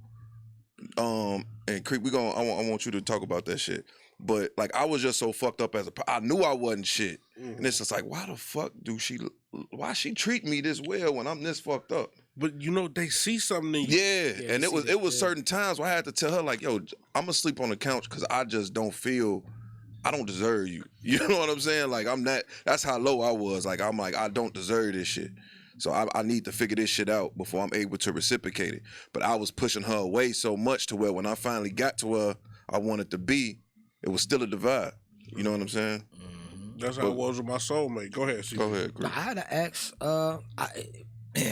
and Creek, I want you to talk about that shit. But like I was just so fucked up I knew I wasn't shit. And it's just like, why the fuck why she treat me this well when I'm this fucked up? But you know, they see something in you. Yeah, and it was certain times where I had to tell her like, yo, I'm gonna sleep on the couch because I just don't feel I don't deserve you. You know what I'm saying? Like that's how low I was. Like I'm like, I don't deserve this shit. So I need to figure this shit out before I'm able to reciprocate it. But I was pushing her away so much to where when I finally got to where I wanted to be, it was still a divide. You know what I'm saying? That's how it was with my soulmate. Go ahead, Go ahead, Chris. I had an ex,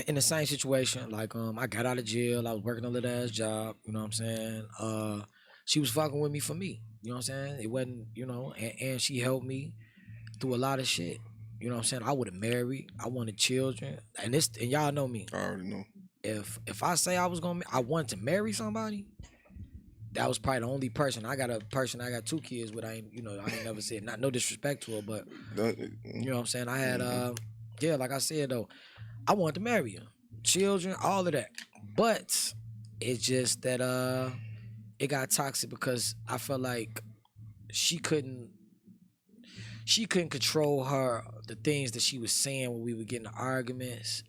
in the same situation. Like, I got out of jail. I was working a little ass job. You know what I'm saying? She was fucking with me for me. You know what I'm saying? It wasn't, you know, and she helped me through a lot of shit. You know what I'm saying? I would have married. I wanted children. And y'all know me. I already know. If I say I wanted to marry somebody, that was probably the only person. I got two kids with. I ain't never said, not no disrespect to her, but you know what I'm saying? I had like I said though, I wanted to marry her. Children, all of that. But it's just that it got toxic because I felt like she couldn't control the things that she was saying when we would get into arguments.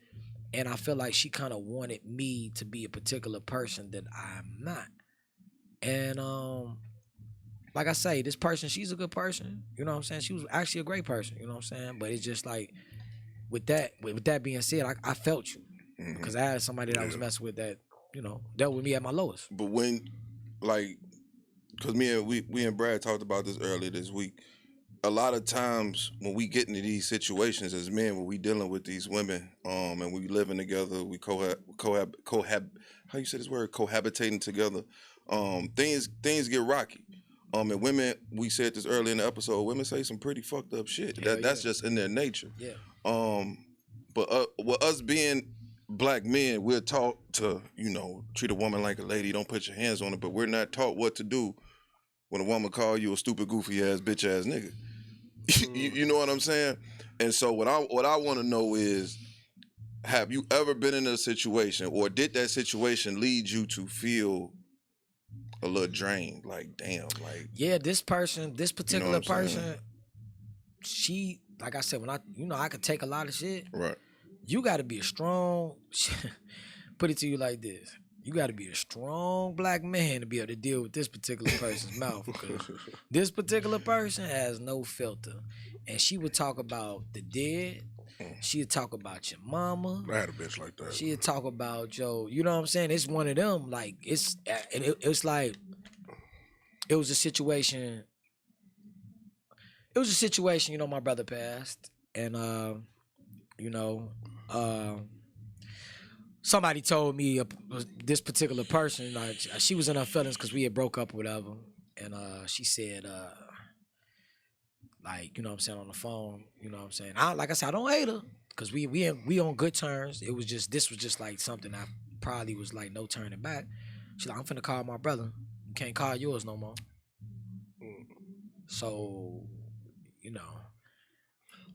And I feel like she kind of wanted me to be a particular person that I'm not. And like I say, this person, she's a good person. You know what I'm saying? She was actually a great person. You know what I'm saying? But it's just like, with that being said, I felt you. Because I had somebody that I was messing with that dealt with me at my lowest. But when, like, because we and Brad talked about this earlier this week. A lot of times when we get into these situations as men, when we dealing with these women, and we living together, we how you say this word, cohabitating together, things get rocky. And women, we said this earlier in the episode, women say some pretty fucked up shit. That's just in their nature. Yeah. But with us being black men, we're taught to, treat a woman like a lady, don't put your hands on her, but we're not taught what to do when a woman call you a stupid, goofy ass, bitch ass nigga. You know what I'm saying? And so what I want to know is, have you ever been in a situation, or did that situation lead you to feel a little drained? Like, damn, like, yeah, this particular person, saying? she, like I said, when I could take a lot of shit. Right. You got to be a strong. Put it to you like this: you got to be a strong black man to be able to deal with this particular person's mouth, because this particular person has no filter, and she would talk about the dead. She would talk about your mama. I had a bitch like that. She would talk about Joe. You know what I'm saying? It's one of them. Like it's like it was a situation. It was a situation. My brother passed, and somebody told me this particular person, like, she was in her feelings because we had broke up or whatever, and she said, like, what I'm saying, on the phone, what I'm saying. Like I said, I don't hate her because we on good terms. This was just like something I probably was like no turning back. She's like, I'm finna call my brother. You can't call yours no more. So,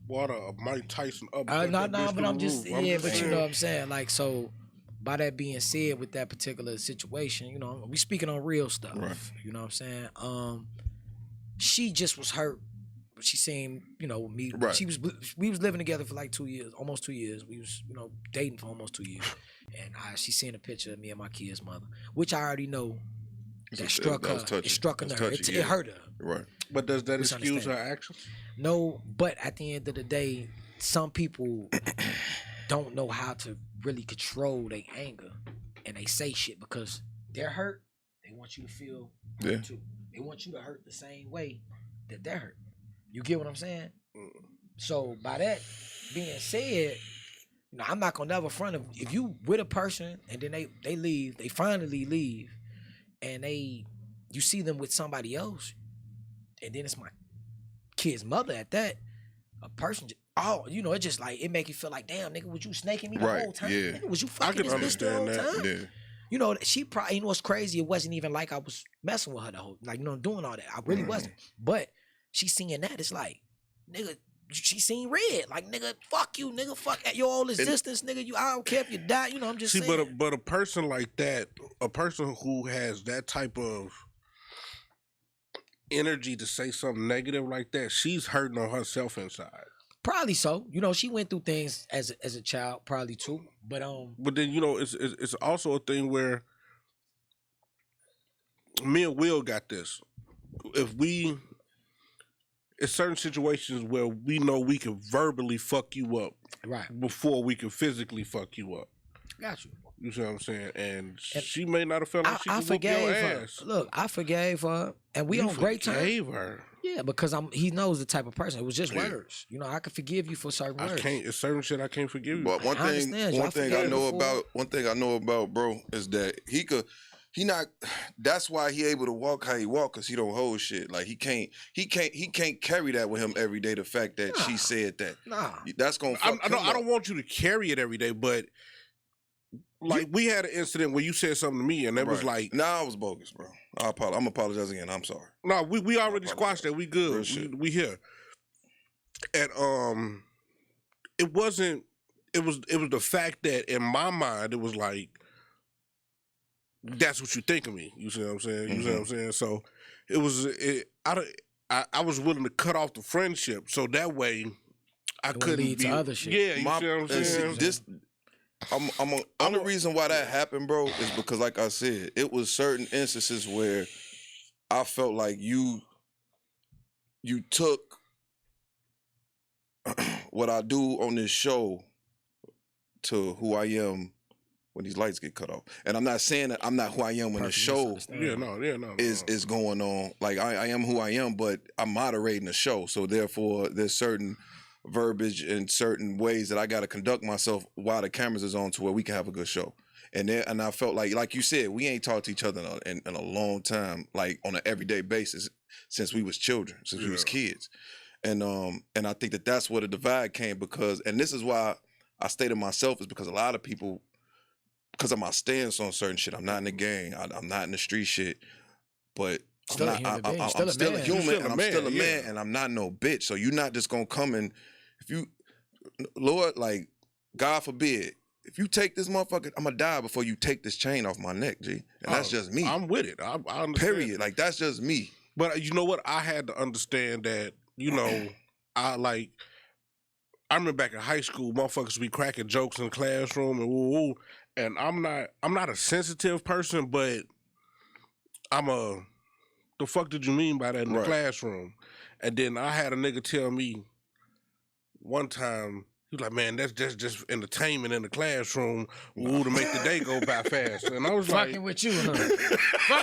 What a Mike Tyson up. No, but I'm just but you know what I'm saying. Like, so by that being said, with that particular situation, we speaking on real stuff. Right. You know what I'm saying? She just was hurt. She seen, me. Right. We was living together for like 2 years, almost 2 years. We was, dating for almost 2 years, and she seen a picture of me and my kid's mother, which I already know that struck her. It struck her. It hurt her. Right. But does that excuse her actions? No, but at the end of the day, some people don't know how to really control their anger, and they say shit because they're hurt. They want you to feel hurt too. They want you to hurt the same way that they're hurt. You get what I'm saying? So by that being said, I'm not gonna never front of, if you with a person and then they leave, they finally leave, and you see them with somebody else, and then it's my kid's mother at that, a person it just like, it make you feel like, damn, nigga, was you snaking me the whole time? Yeah. Nigga, was you fucking this bitch the whole time? Yeah. She probably, what's crazy, it wasn't even like I was messing with her the whole, like, doing all that. I really wasn't. But she seeing that, it's like, nigga, she seen red. Like, nigga, fuck you, nigga, fuck at your old existence, nigga. I don't care if you die. I'm just saying. But a person like that, a person who has that type of energy to say something negative like that, she's hurting on herself inside. Probably so. She went through things as a child, probably too. But then it's also a thing where me and Will got this. It's certain situations where we know we can verbally fuck you up, right, before we can physically fuck you up. Got you. You see what I'm saying? And she may not have felt like she could whoop your ass. Look, I forgave her, and we on great terms. Forgave her. Yeah, because he knows the type of person. It was just words. I could forgive you for certain words. It's certain shit I can't forgive you. But one thing I know about bro is that that's why he able to walk how he walk, because he don't hold shit. Like, he can't carry that with him every day, the fact that she said that. Nah. That's gonna fuck him I don't want you to carry it every day, but like, we had an incident where you said something to me and it was like, I was bogus, bro. I'm apologize again. I'm sorry. No, we already squashed that. We good. We here. And it was the fact that in my mind it was like, that's what you think of me. You see what I'm saying? You see what I'm saying? So I was willing to cut off the friendship so that way I couldn't lead to other shit. Yeah, you see what I'm saying? The reason why that happened, bro, is because, like I said, it was certain instances where I felt like you took what I do on this show to who I am when these lights get cut off. And I'm not saying that I'm not who I am when the show is going on. Like I am who I am, but I'm moderating the show. So therefore there's certain verbiage and certain ways that I gotta conduct myself while the cameras is on to where we can have a good show. And I felt like you said, we ain't talked to each other in a long time, like on an everyday basis since we was children, since we was kids. And I think that's where the divide came because, and this is why I stated myself, is because a lot of people, because of my stance on certain shit, I'm not in the gang, I'm not in the street shit, but I'm still a human and I'm still a man and I'm not no bitch. So you're not just gonna come and, if you, Lord, like, God forbid, if you take this motherfucker, I'm gonna die before you take this chain off my neck, G. And that's just me. I'm with it. I understand. Period. Like, that's just me. But you know what? I had to understand that, you know, I remember back in high school, motherfuckers be cracking jokes in the classroom and woo. And I'm not a sensitive person, but the fuck did you mean by that in the classroom? And then I had a nigga tell me one time, he was like, man, that's just entertainment in the classroom, woo, to make the day go by fast. And I was like, fucking with you, huh?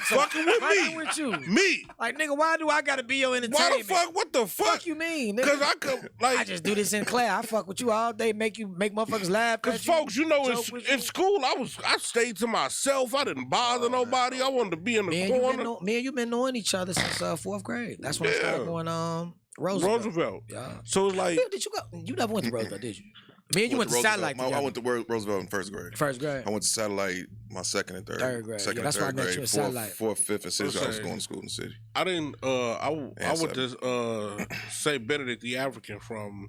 Fucking with me. Fucking with you. Me. Like, nigga, why do I gotta be your entertainment? Why the fuck? What the fuck? Fuck you mean, nigga? Because I could, like, I just do this in class. I fuck with you all day, make motherfuckers laugh. Because folks, you know, in school, I stayed to myself. I didn't bother nobody. I wanted to be in the corner. Me and you been knowing each other since 4th grade. That's when I started going Roosevelt. Yeah. So it's like, did you go? You never went to Roosevelt, did you? Me and you went to Satellite. I went to Roosevelt in 1st grade. 1st grade. I went to Satellite my 2nd and 3rd. 3rd grade. Second that's and why I 3rd met grade. you in Satellite. 4th, 5th, and 6th. I was going to school in the city. I didn't. I went to St. Benedict the African from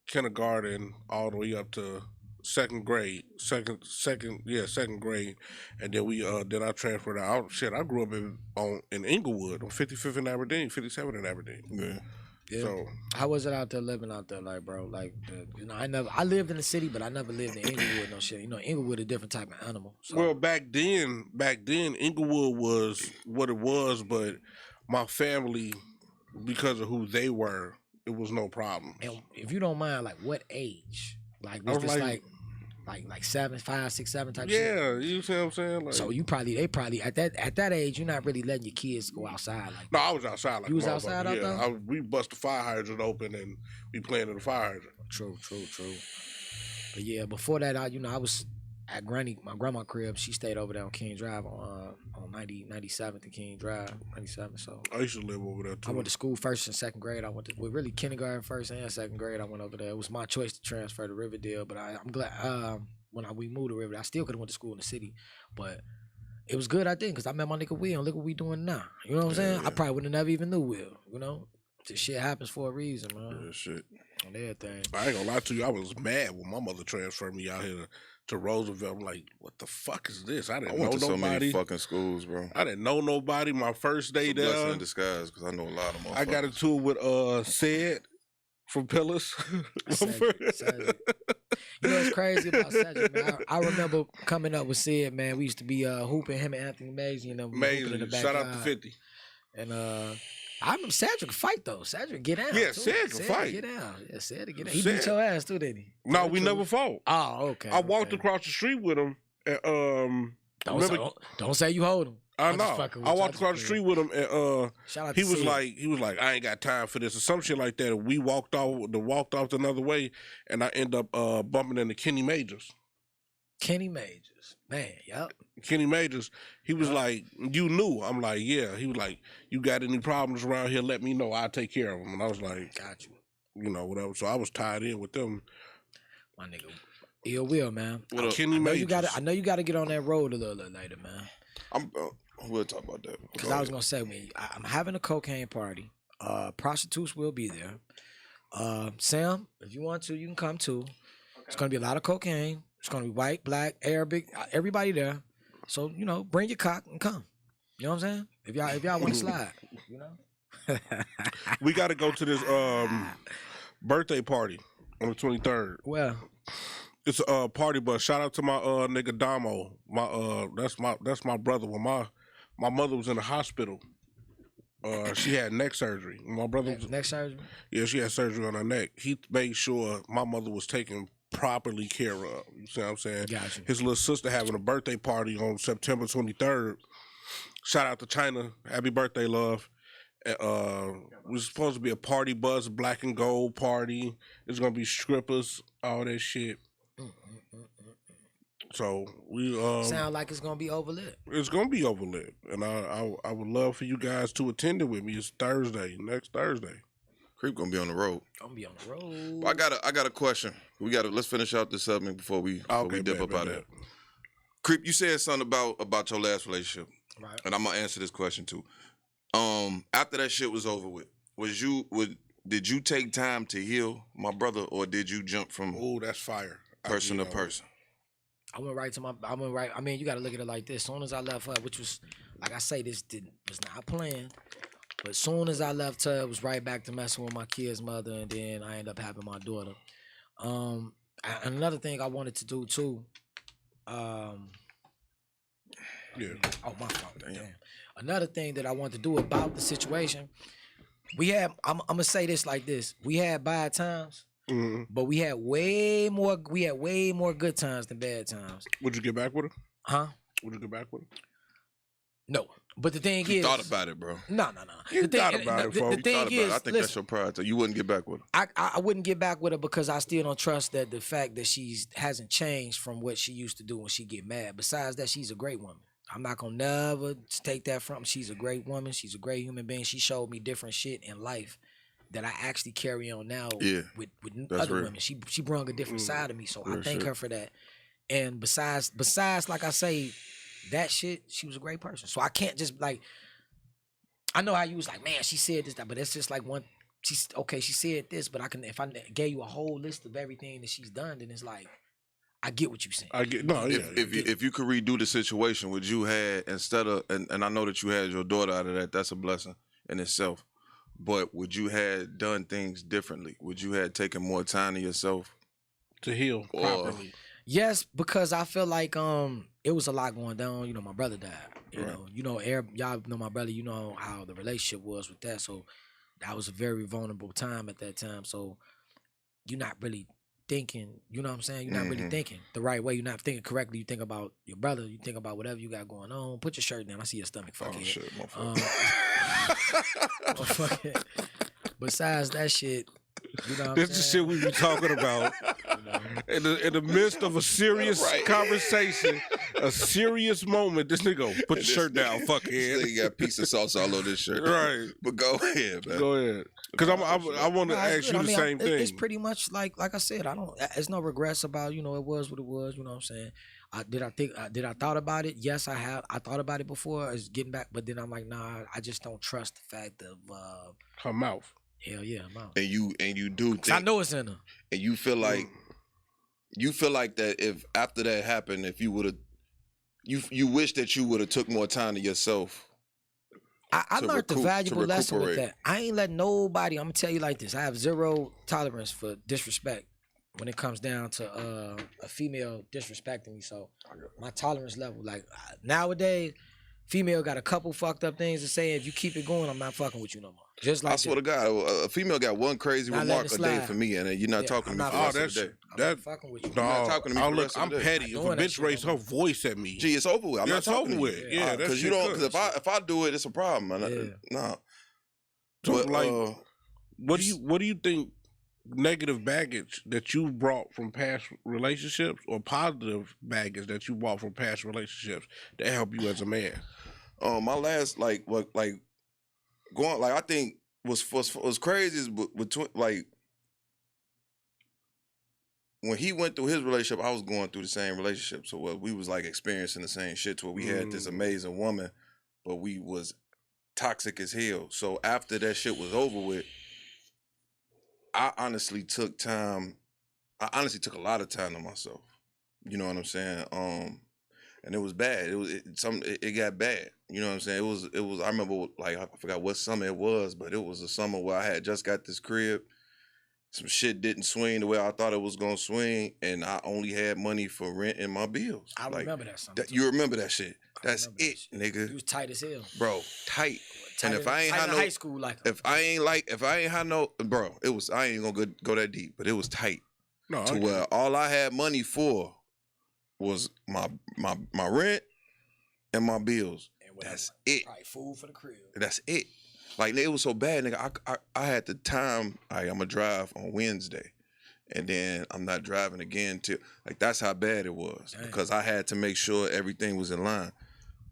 kindergarten all the way up to 2nd grade. Second grade, and then then I transferred out. Shit, I grew up in Inglewood on 55th and Aberdeen, 57th and Aberdeen. Yeah. Yeah. So how was it out there living out there, like, bro? Like, you know, I lived in the city, but I never lived in Inglewood. No shit. You know, Inglewood a different type of animal. So. Well, back then, Inglewood was what it was, but my family, because of who they were, it was no problem. And if you don't mind, like, what age? Like, was this like 7, 5, 6, 7 type shit? Yeah, you see what I'm saying? Like, so they probably at that age, you're not really letting your kids go outside. Like, no, I was outside. Like, you was outside out there? We bust the fire hydrant open and we playing in the fire hydrant. True. But yeah, before that, I was at my grandma crib. She stayed over there on King Drive on 97th and King Drive, 97. So I used to live over there too. I went to school 1st and 2nd grade. I went to really kindergarten, 1st and 2nd grade. I went over there. It was my choice to transfer to Riverdale, but I'm glad when we moved to Riverdale, I still could have went to school in the city, but it was good, I think, because I met my nigga Will, and look what we doing now. You know what I'm saying? I probably would have never even knew Will. You know, this shit happens for a reason, man. Yeah, shit. And everything. I ain't gonna lie to you. I was mad when my mother transferred me out here to Roosevelt. I'm like, what the fuck is this? I didn't know nobody. So many fucking schools, bro. I didn't know nobody. My first day it's a blessing there. in disguise, because I know a lot of motherfuckers. I got into it with Sid from Pillars. Cedric. You know what's crazy about Cedric, man? I remember coming up with Sid, man. We used to be hooping, him and Anthony Maisie and them. Amazing. Shout out to 50. And I remember Cedric fight though. Cedric get down. Yeah, too. Cedric can fight. Get down. Yeah, Cedric get down. He beat your ass too, didn't he? No, we never fought. Oh, okay. I walked across the street with him. And, don't say you hold him. I know. I walked across the street with him, and he was like, I ain't got time for this, or some shit like that. And we walked off the another way, and I end up bumping into Kenny Majors. Kenny Majors, man, yep. Kenny Majors, he was like, you knew. I'm like, yeah. He was like, you got any problems around here, let me know. I'll take care of them. And I was like, got you. You know, whatever. So I was tied in with them. My nigga, ill will, man. Kenny Majors. I know you got to get on that road a little later, man. We'll talk about that. Because I was going to say, man, I'm having a cocaine party. Prostitutes will be there. Sam, if you want to, you can come too. Okay. It's going to be a lot of cocaine. It's going to be white, black, Arabic, everybody there. So, you know, bring your cock and come. You know what I'm saying? If y'all want to slide, you know? We got to go to this birthday party on the 23rd. Well, it's a party bus. Shout out to my nigga Damo. That's my brother. When my mother was in the hospital, she had neck surgery. My brother was neck surgery. Yeah, she had surgery on her neck. He made sure my mother was taken properly care of. You see what I'm saying? Gotcha. His little sister having a birthday party on September 23rd. Shout out to China. Happy birthday, love. Was supposed to be a party bus, black and gold party. There's gonna be strippers, all that shit. So we Sound like it's gonna be overlit. it's gonna be overlit, and I would love for you guys to attend it with me. It's next Thursday. Creep gonna be on the road. I'm gonna be on the road. But I got a question. Let's finish out this segment before we dip up out of here. Creep, you said something about your last relationship, Right. and I'm gonna answer this question too. After that shit was over with, did you take time to heal, my brother, or did you jump from Oh, that's fire. person to person? I went right. I mean, you got to look at it like this. As soon as I left her, which was, like I say, was not planned. But as soon as I left her, it was right back to messing with my kid's mother, and then I ended up having my daughter. Another thing I wanted to do too. Yeah. Oh, my fault. Damn. Another thing that I wanted to do about the situation, I'm gonna say this like this: we had bad times. Mm-hmm. But we had way more good times than bad times. Would you get back with her? Huh? Would you get back with her? No. But the thing You is, thought about it, bro. No. You thought about it, folks. The thing is, I think that's your pride. So you wouldn't get back with her. I wouldn't get back with her because I still don't trust that the fact that she's hasn't changed from what she used to do when she get mad. Besides that, she's a great woman. I'm not gonna never take that from her. She's a great woman. She's a great human being. She showed me different shit in life that I actually carry on now with other real. women. She brought a different side of me, so Real I thank shit. her for that. And besides, like I say, that shit, she was a great person. So I can't just like, I know how you was like, man, she said this, that, but it's just like she said this, but if I gave you a whole list of everything that she's done, then it's like, I get what you're saying. If you could redo the situation, would you had instead of and I know that you had your daughter out of that, that's a blessing in itself. But would you had done things differently? Would you had taken more time to yourself to heal properly? Yes, because I feel like it was a lot going down. You know, my brother died. Y'all know my brother. You know how the relationship was with that. So that was a very vulnerable time at that time. So you're not really thinking. You know what I'm saying? You're not really thinking the right way. You're not thinking correctly. You think about your brother. You think about whatever you got going on. Put your shirt down. I see your stomach. Fuckhead. Oh shit, motherfucker. Besides that shit, you know what This is shit we be talking about in the midst of a serious conversation, a serious moment. This nigga go, put your shirt down, fuckhead. This nigga got a piece of salsa all over this shirt. Right. But go ahead, man. Go ahead. Because I want to ask you the same thing. It's pretty much like I said. There's no regrets about it was what it was. You know what I'm saying? Did I thought about it? Yes, I have. I thought about it before. It's getting back, but then I'm like, nah. I just don't trust the fact of her mouth. Hell yeah, mouth. And you do think, I know it's in her. And you feel like that if after that happened, if you would have, you wish that you would have took more time to yourself. I learned the valuable lesson with that. I ain't let nobody. I'm gonna tell you like this. I have zero tolerance for disrespect when it comes down to a female disrespecting me. So my tolerance level, like nowadays, female got a couple fucked up things to say. If you keep it going, I'm not fucking with you no more. Just like I swear to God, a female got one crazy remark a day for me, and you're not talking to me for the rest of the day. I'm not fucking with you. You're not talking to me for the rest I'm of the day. petty. If a bitch raised her voice at me, gee, it's over with. I'm not talking to you. Yeah, because you don't. Because if I do it, it's a problem. No. So But, like, what do you think? Negative baggage that you brought from past relationships, or positive baggage that you brought from past relationships that help you as a man? My last I think was crazy is between like when he went through his relationship, I was going through the same relationship. So we was like experiencing the same shit. To where we had this amazing woman, but we was toxic as hell. So after that shit was over with, I honestly took time. I honestly took a lot of time to myself. You know what I'm saying? And it was bad. It got bad. You know what I'm saying? It was. I remember, like, I forgot what summer it was, but it was a summer where I had just got this crib. Some shit didn't swing the way I thought it was gonna swing, and I only had money for rent and my bills. I remember that summer. You remember that shit? That's it, nigga. You was tight as hell, bro. Tight. And if I ain't had no high school, like if I ain't had no, bro, it was. I ain't gonna go that deep, but it was tight. No, to where all I had money for was my rent and my bills. And That's it. Probably food for the crib. That's it. Like, it was so bad, nigga. I had the time. I'm gonna drive on Wednesday, and then I'm not driving again till, like, that's how bad it was. Dang. Because I had to make sure everything was in line.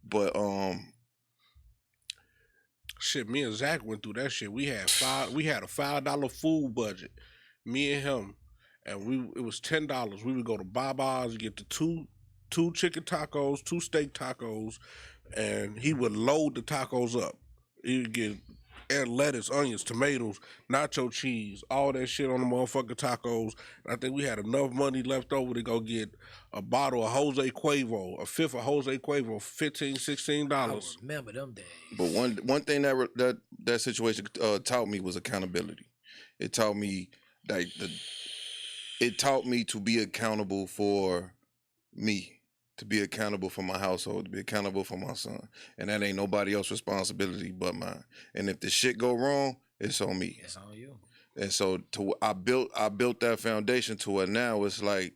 But shit, me and Zach went through that shit. We had a $5 food budget, me and him, and it was $10. We would go to Baba's and get the two chicken tacos, 2 steak tacos, and he would load the tacos up. He would get lettuce, onions, tomatoes, nacho cheese, all that shit on the motherfucking tacos. And I think we had enough money left over to go get a bottle of Jose Cuervo, a fifth of Jose Cuervo, $15, $16. I remember them days. But one thing that situation taught me was accountability. It taught me it taught me to be accountable for me, to be accountable for my household, to be accountable for my son, and that ain't nobody else's responsibility but mine. And if the shit go wrong, it's on me. It's on you. And so I built that foundation to where now it's like,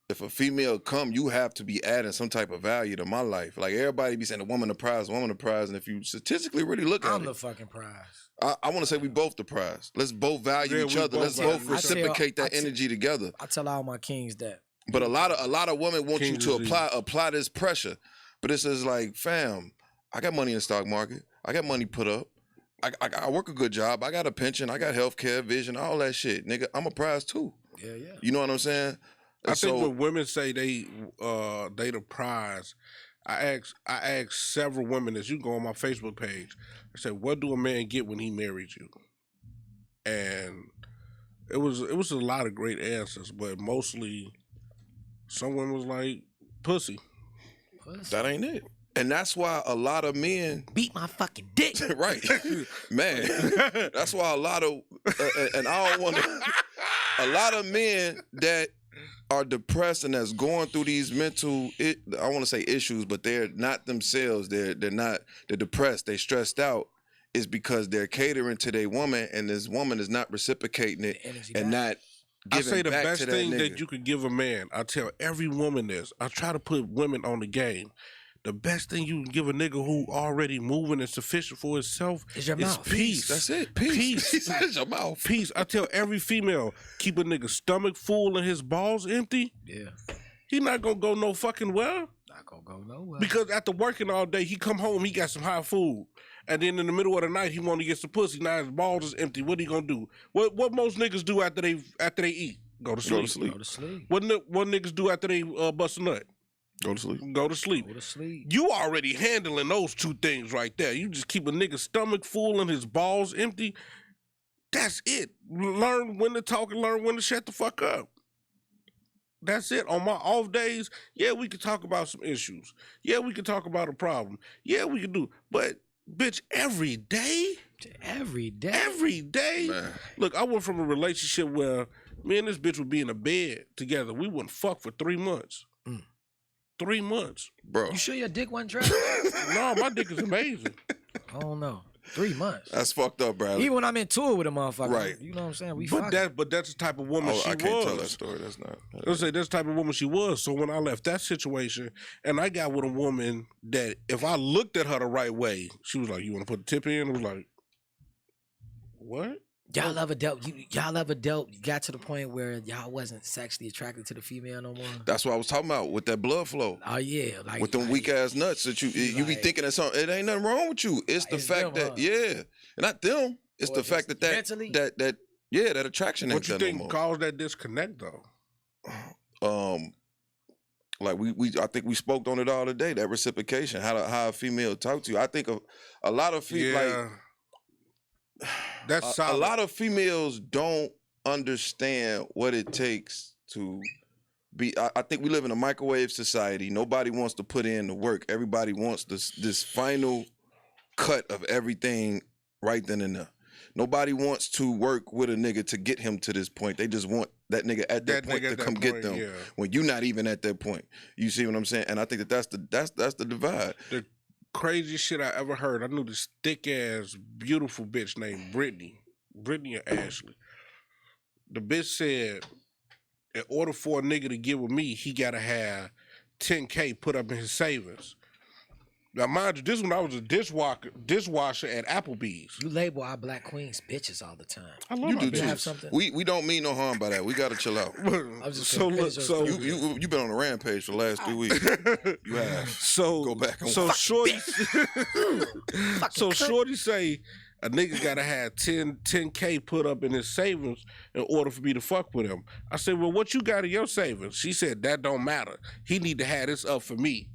if a female come, you have to be adding some type of value to my life. Like, everybody be saying, a woman the prize, and if you statistically really look at it, I'm the fucking prize. I want to say we both the prize. Let's both value each other. Let's both reciprocate that energy together. I tell all my kings that. But a lot of women want you to apply this pressure. But it's just like, fam, I got money in the stock market. I got money put up. I work a good job. I got a pension. I got healthcare, vision, all that shit. Nigga, I'm a prize too. Yeah. You know what I'm saying? I think when women say they the prize, I asked several women, as you go on my Facebook page, I said, what do a man get when he marries you? And it was a lot of great answers, but mostly someone was like, pussy. That ain't it. And that's why a lot of men beat my fucking dick. Right. Man. That's why a lot of and I don't want to a lot of men that are depressed and that's going through these mental, I want to say issues, but they're not themselves. They're depressed. They stressed out. Is because they're catering to their woman, and this woman is not reciprocating it and not giving I say the back best to that thing nigga. that you could give a man. I tell every woman this. I try to put women on the game. The best thing you can give a nigga who already moving and sufficient for himself is your mouth. Peace. That's it. Peace. It's your mouth. Peace. I tell every female, keep a nigga stomach full and his balls empty. Yeah. He not gonna go no fucking well. Not gonna go nowhere. Because after working all day, he come home, he got some hot food. And then in the middle of the night, he want to get some pussy. Now his balls is empty. What he gonna do? What most niggas do after they eat? Go to sleep. Go to sleep. What niggas do after they bust a nut? Go to sleep. Go to sleep. Go to sleep. You already handling those two things right there. You just keep a nigga's stomach full and his balls empty. That's it. Learn when to talk and learn when to shut the fuck up. That's it. On my off days, yeah, we can talk about some issues. Yeah, we can talk about a problem. Yeah, we can do. But, bitch, every day? Every day? Every day? Man. Look, I went from a relationship where me and this bitch would be in a bed together. We wouldn't fuck for 3 months. 3 months. Bro. You sure your dick wasn't trash? No, my dick is amazing. I don't know. 3 months. That's fucked up, Bradley. Even when I'm in tour with a motherfucker. Right. You know what I'm saying? We But that's the type of woman she I was. can't tell that story. That's not. Let's say that's the type of woman she was. So when I left that situation and I got with a woman that if I looked at her the right way, she was like, you want to put the tip in? I was like, what? Y'all ever dealt? You got to the point where y'all wasn't sexually attracted to the female no more? That's what I was talking about with that blood flow. Oh yeah, like with them weak ass nuts that you be thinking that something. It ain't nothing wrong with you. It's the fact that not them. It's the fact that mentally? that attraction ain't What you there think no more. caused that disconnect though? Like we I think we spoke on it all today. That reciprocation, how a female talk to you. I think a lot of female that's solid. a lot of females don't understand what it takes to be. I think we live in a microwave society. Nobody wants to put in the work. Everybody wants this final cut of everything right then and there. Nobody wants to work with a nigga to get him to this point. They just want that nigga at that point to come get them when you're not even at that point. You see what I'm saying? And I think that's the divide. The craziest shit I ever heard. I knew this thick ass, beautiful bitch named Brittany or Ashley. The bitch said, in order for a nigga to get with me, he gotta have $10K put up in his savings. Now, mind you, this when I was a dishwasher at Applebee's. You label our black queens bitches all the time. I love You my do bitches. too. have something? We don't mean no harm by that. We gotta chill out. I was just So gonna look, finish so your You been on a rampage for the last 3 weeks. You have. so Go back and so watch. shorty, Fucking so cut. shorty say a nigga gotta have 10K put up in his savings in order for me to fuck with him. I said, well, what you got in your savings? She said, that don't matter. He need to have this up for me.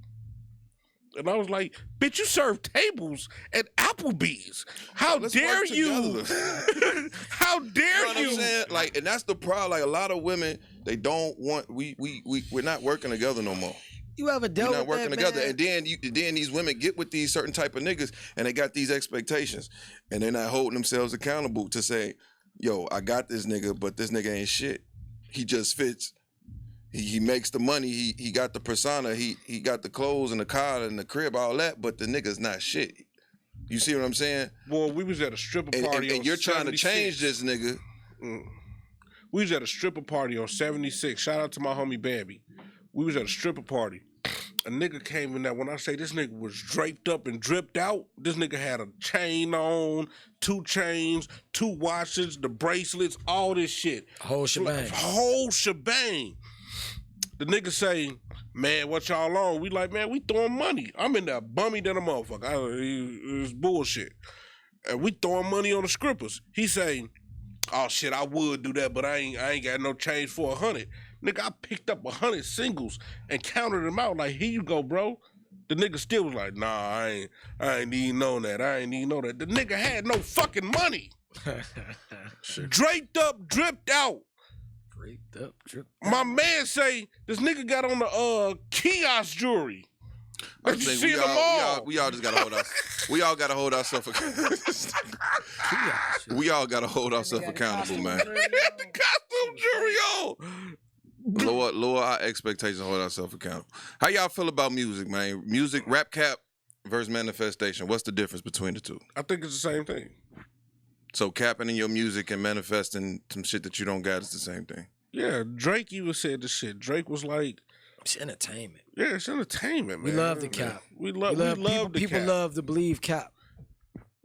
And I was like, bitch, you serve tables at Applebee's. How Let's dare work you? together. How You know dare what I'm you? saying? Like, and that's the problem. Like, a lot of women, they don't want. We're not working together no more. You ever We're dealt not with working that, together. man? And then these women get with these certain type of niggas, and they got these expectations, and they're not holding themselves accountable to say, "Yo, I got this nigga, but this nigga ain't shit. He just fits. He makes the money. He got the persona. He got the clothes and the car and the crib, all that. But the nigga's not shit. You see what I'm saying? Well, we was at a stripper party And on you're trying to 76. change this nigga. We was at a stripper party on 76. Shout out to my homie Babby. We was at a stripper party. A nigga came in there. When I say this nigga was draped up and dripped out, this nigga had a chain on, 2 chains, 2 watches, the bracelets, all this shit. Whole shebang. Whole shebang. The nigga say, man, what y'all on? We like, man, we throwing money. I'm in there bummy than a motherfucker. It's bullshit. And we throwing money on the scrippers. He say, oh shit, I would do that, but I ain't got no change for 100. Nigga, I picked up 100 singles and counted them out like, here you go, bro. The nigga still was like, nah, I ain't even know that. I ain't even know that. The nigga had no fucking money. Draped up, dripped out. Draped up, dripped My man say this nigga got on the kiosk jewelry. I That you think see in the mall. we all just gotta hold we all gotta hold ourselves we all gotta hold ourselves accountable, man. the costume jewelry on. Lower our expectations, hold ourselves accountable. How y'all feel about music, man? Music, rap cap versus manifestation. What's the difference between the two? I think it's the same thing. So capping in your music and manifesting some shit that you don't got is the same thing. Yeah, Drake even said this shit. Drake was like, It's entertainment. yeah, it's entertainment, man. We love the cap. We love the people cap. love to believe cap.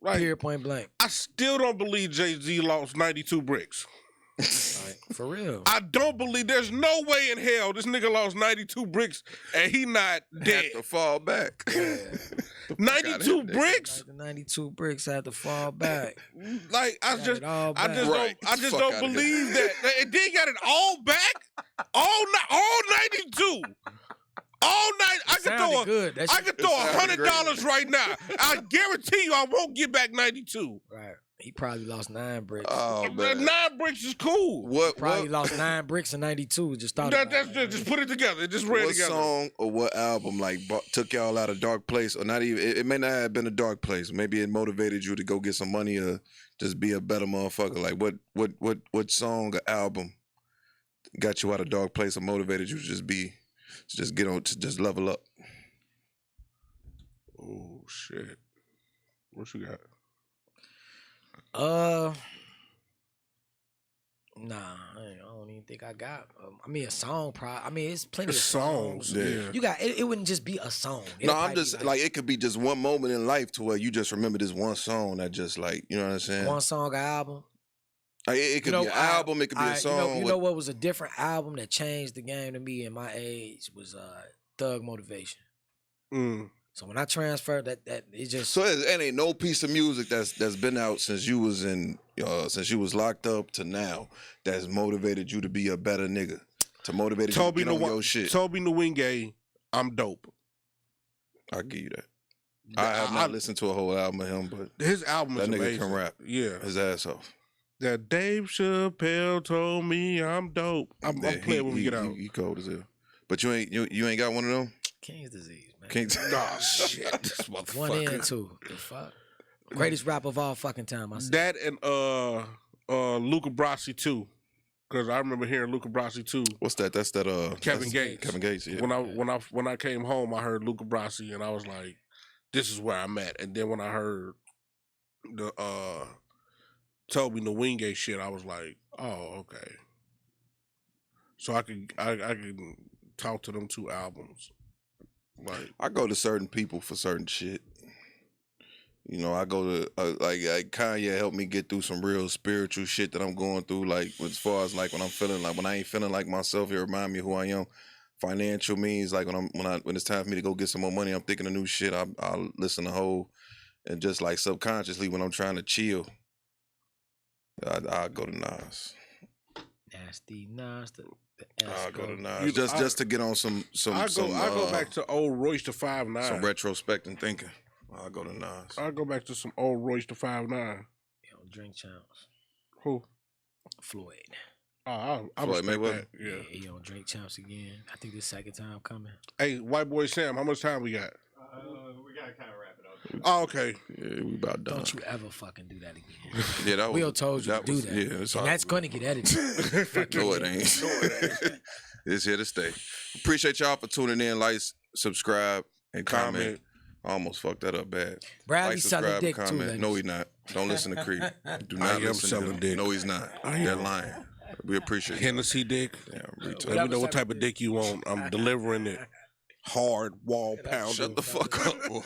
Right. Period, point blank. I still don't believe Jay-Z lost 92 bricks. Like, for real. I don't believe there's no way in hell this nigga lost 92 bricks and he not dead. Have to fall back. 92 bricks? Like the 92 bricks had to fall back. Like I Got just it all I back. just Right. don't I just Fuck don't outta here. believe that. And then got it all back? All 92. All night I could Sounded throw good. That I shit- could throw sounded $100 right now. I guarantee you I won't get back 92. Right. He probably lost 9 bricks. Oh man. 9 bricks is cool. Probably lost 9 bricks in 92. Just thought That, about that's it. just put it together. It just ran What together. song or what album like took y'all out of dark place, or not even? It may not have been a dark place. Maybe it motivated you to go get some money or just be a better motherfucker. Like what song or album got you out of dark place or motivated you to just level up? Oh shit. What you got? Nah, I don't even think I got. I mean, a song. I mean, it's plenty The of songs. songs. Yeah. You got it. It wouldn't just be a song. No, It'll I'm probably just be like it could be just one moment in life to where you just remember this one song that just like, you know what I'm saying? one song, an album. Like, it could be an album, it could be a song. You know what was a different album that changed the game to me in my age was Thug Motivation. Mm. So when I transferred, that it just So it ain't no piece of music that's been out since you was since you was locked up to now that's motivated you to be a better nigga, to motivate you to get on your shit. Toby Nwingay, I'm dope. I'll give you that. I have not listened to a whole album of him, but His album is that nigga amazing. can rap Yeah. his ass off. That Dave Chappelle told me I'm dope. I'm Yeah, playing when we get out. He cold as hell. But you ain't got one of them? King's disease, man. Oh shit, this One motherfucker. and two. The fuck. Greatest rap of all fucking time. I said. That and Luca Brasi too, because I remember hearing Luca Brasi too. What's that? That's that Kevin that's Gates. Kevin Gates, yeah. When I came home, I heard Luca Brasi and I was like, this is where I'm at. And then when I heard the Toby Nwingay shit, I was like, Oh, okay. So I can talk to them 2 albums. Like I go to certain people for certain shit. You know, I go to like Kanye helped me get through some real spiritual shit that I'm going through. Like as far as like when I'm feeling like when I ain't feeling like myself, it remind me who I am. Financial means like when it's time for me to go get some more money, I'm thinking of new shit. I'll listen to whole, and just like subconsciously when I'm trying to chill, I go to Nas. Nasty Nas. I'll go to Nas just to get on some. I go back to old Royce the 5'9". Some retrospecting thinking. I'll go to Nas. I'll go back to some old Royce the 5'9". You don't drink champs. Who? Floyd. Oh, I Floyd respect Mayweather? that. Yeah. You don't drink champs again. I think this second time coming. Hey, White Boy Sam, how much time we got? We gotta kind of wrap it up. Oh, okay. Yeah, we about done. Don't you ever fucking do that again. Yeah, that was. Will told you to do that. Yeah, and that's going to get edited. Fuck No, you. it ain't. It's here to stay. Appreciate y'all for tuning in. Like, subscribe, and comment. I almost fucked that up bad. Bradley's selling dick too, ladies. No, he's not. Don't listen to Creed. Do not I am listen selling to him. dick. No, he's not. They're lying. We appreciate it. Hennessy dick. Yeah, Let me know what type of dick you want. I'm delivering it. Hard wall pounding. Shut the fuck up, boy.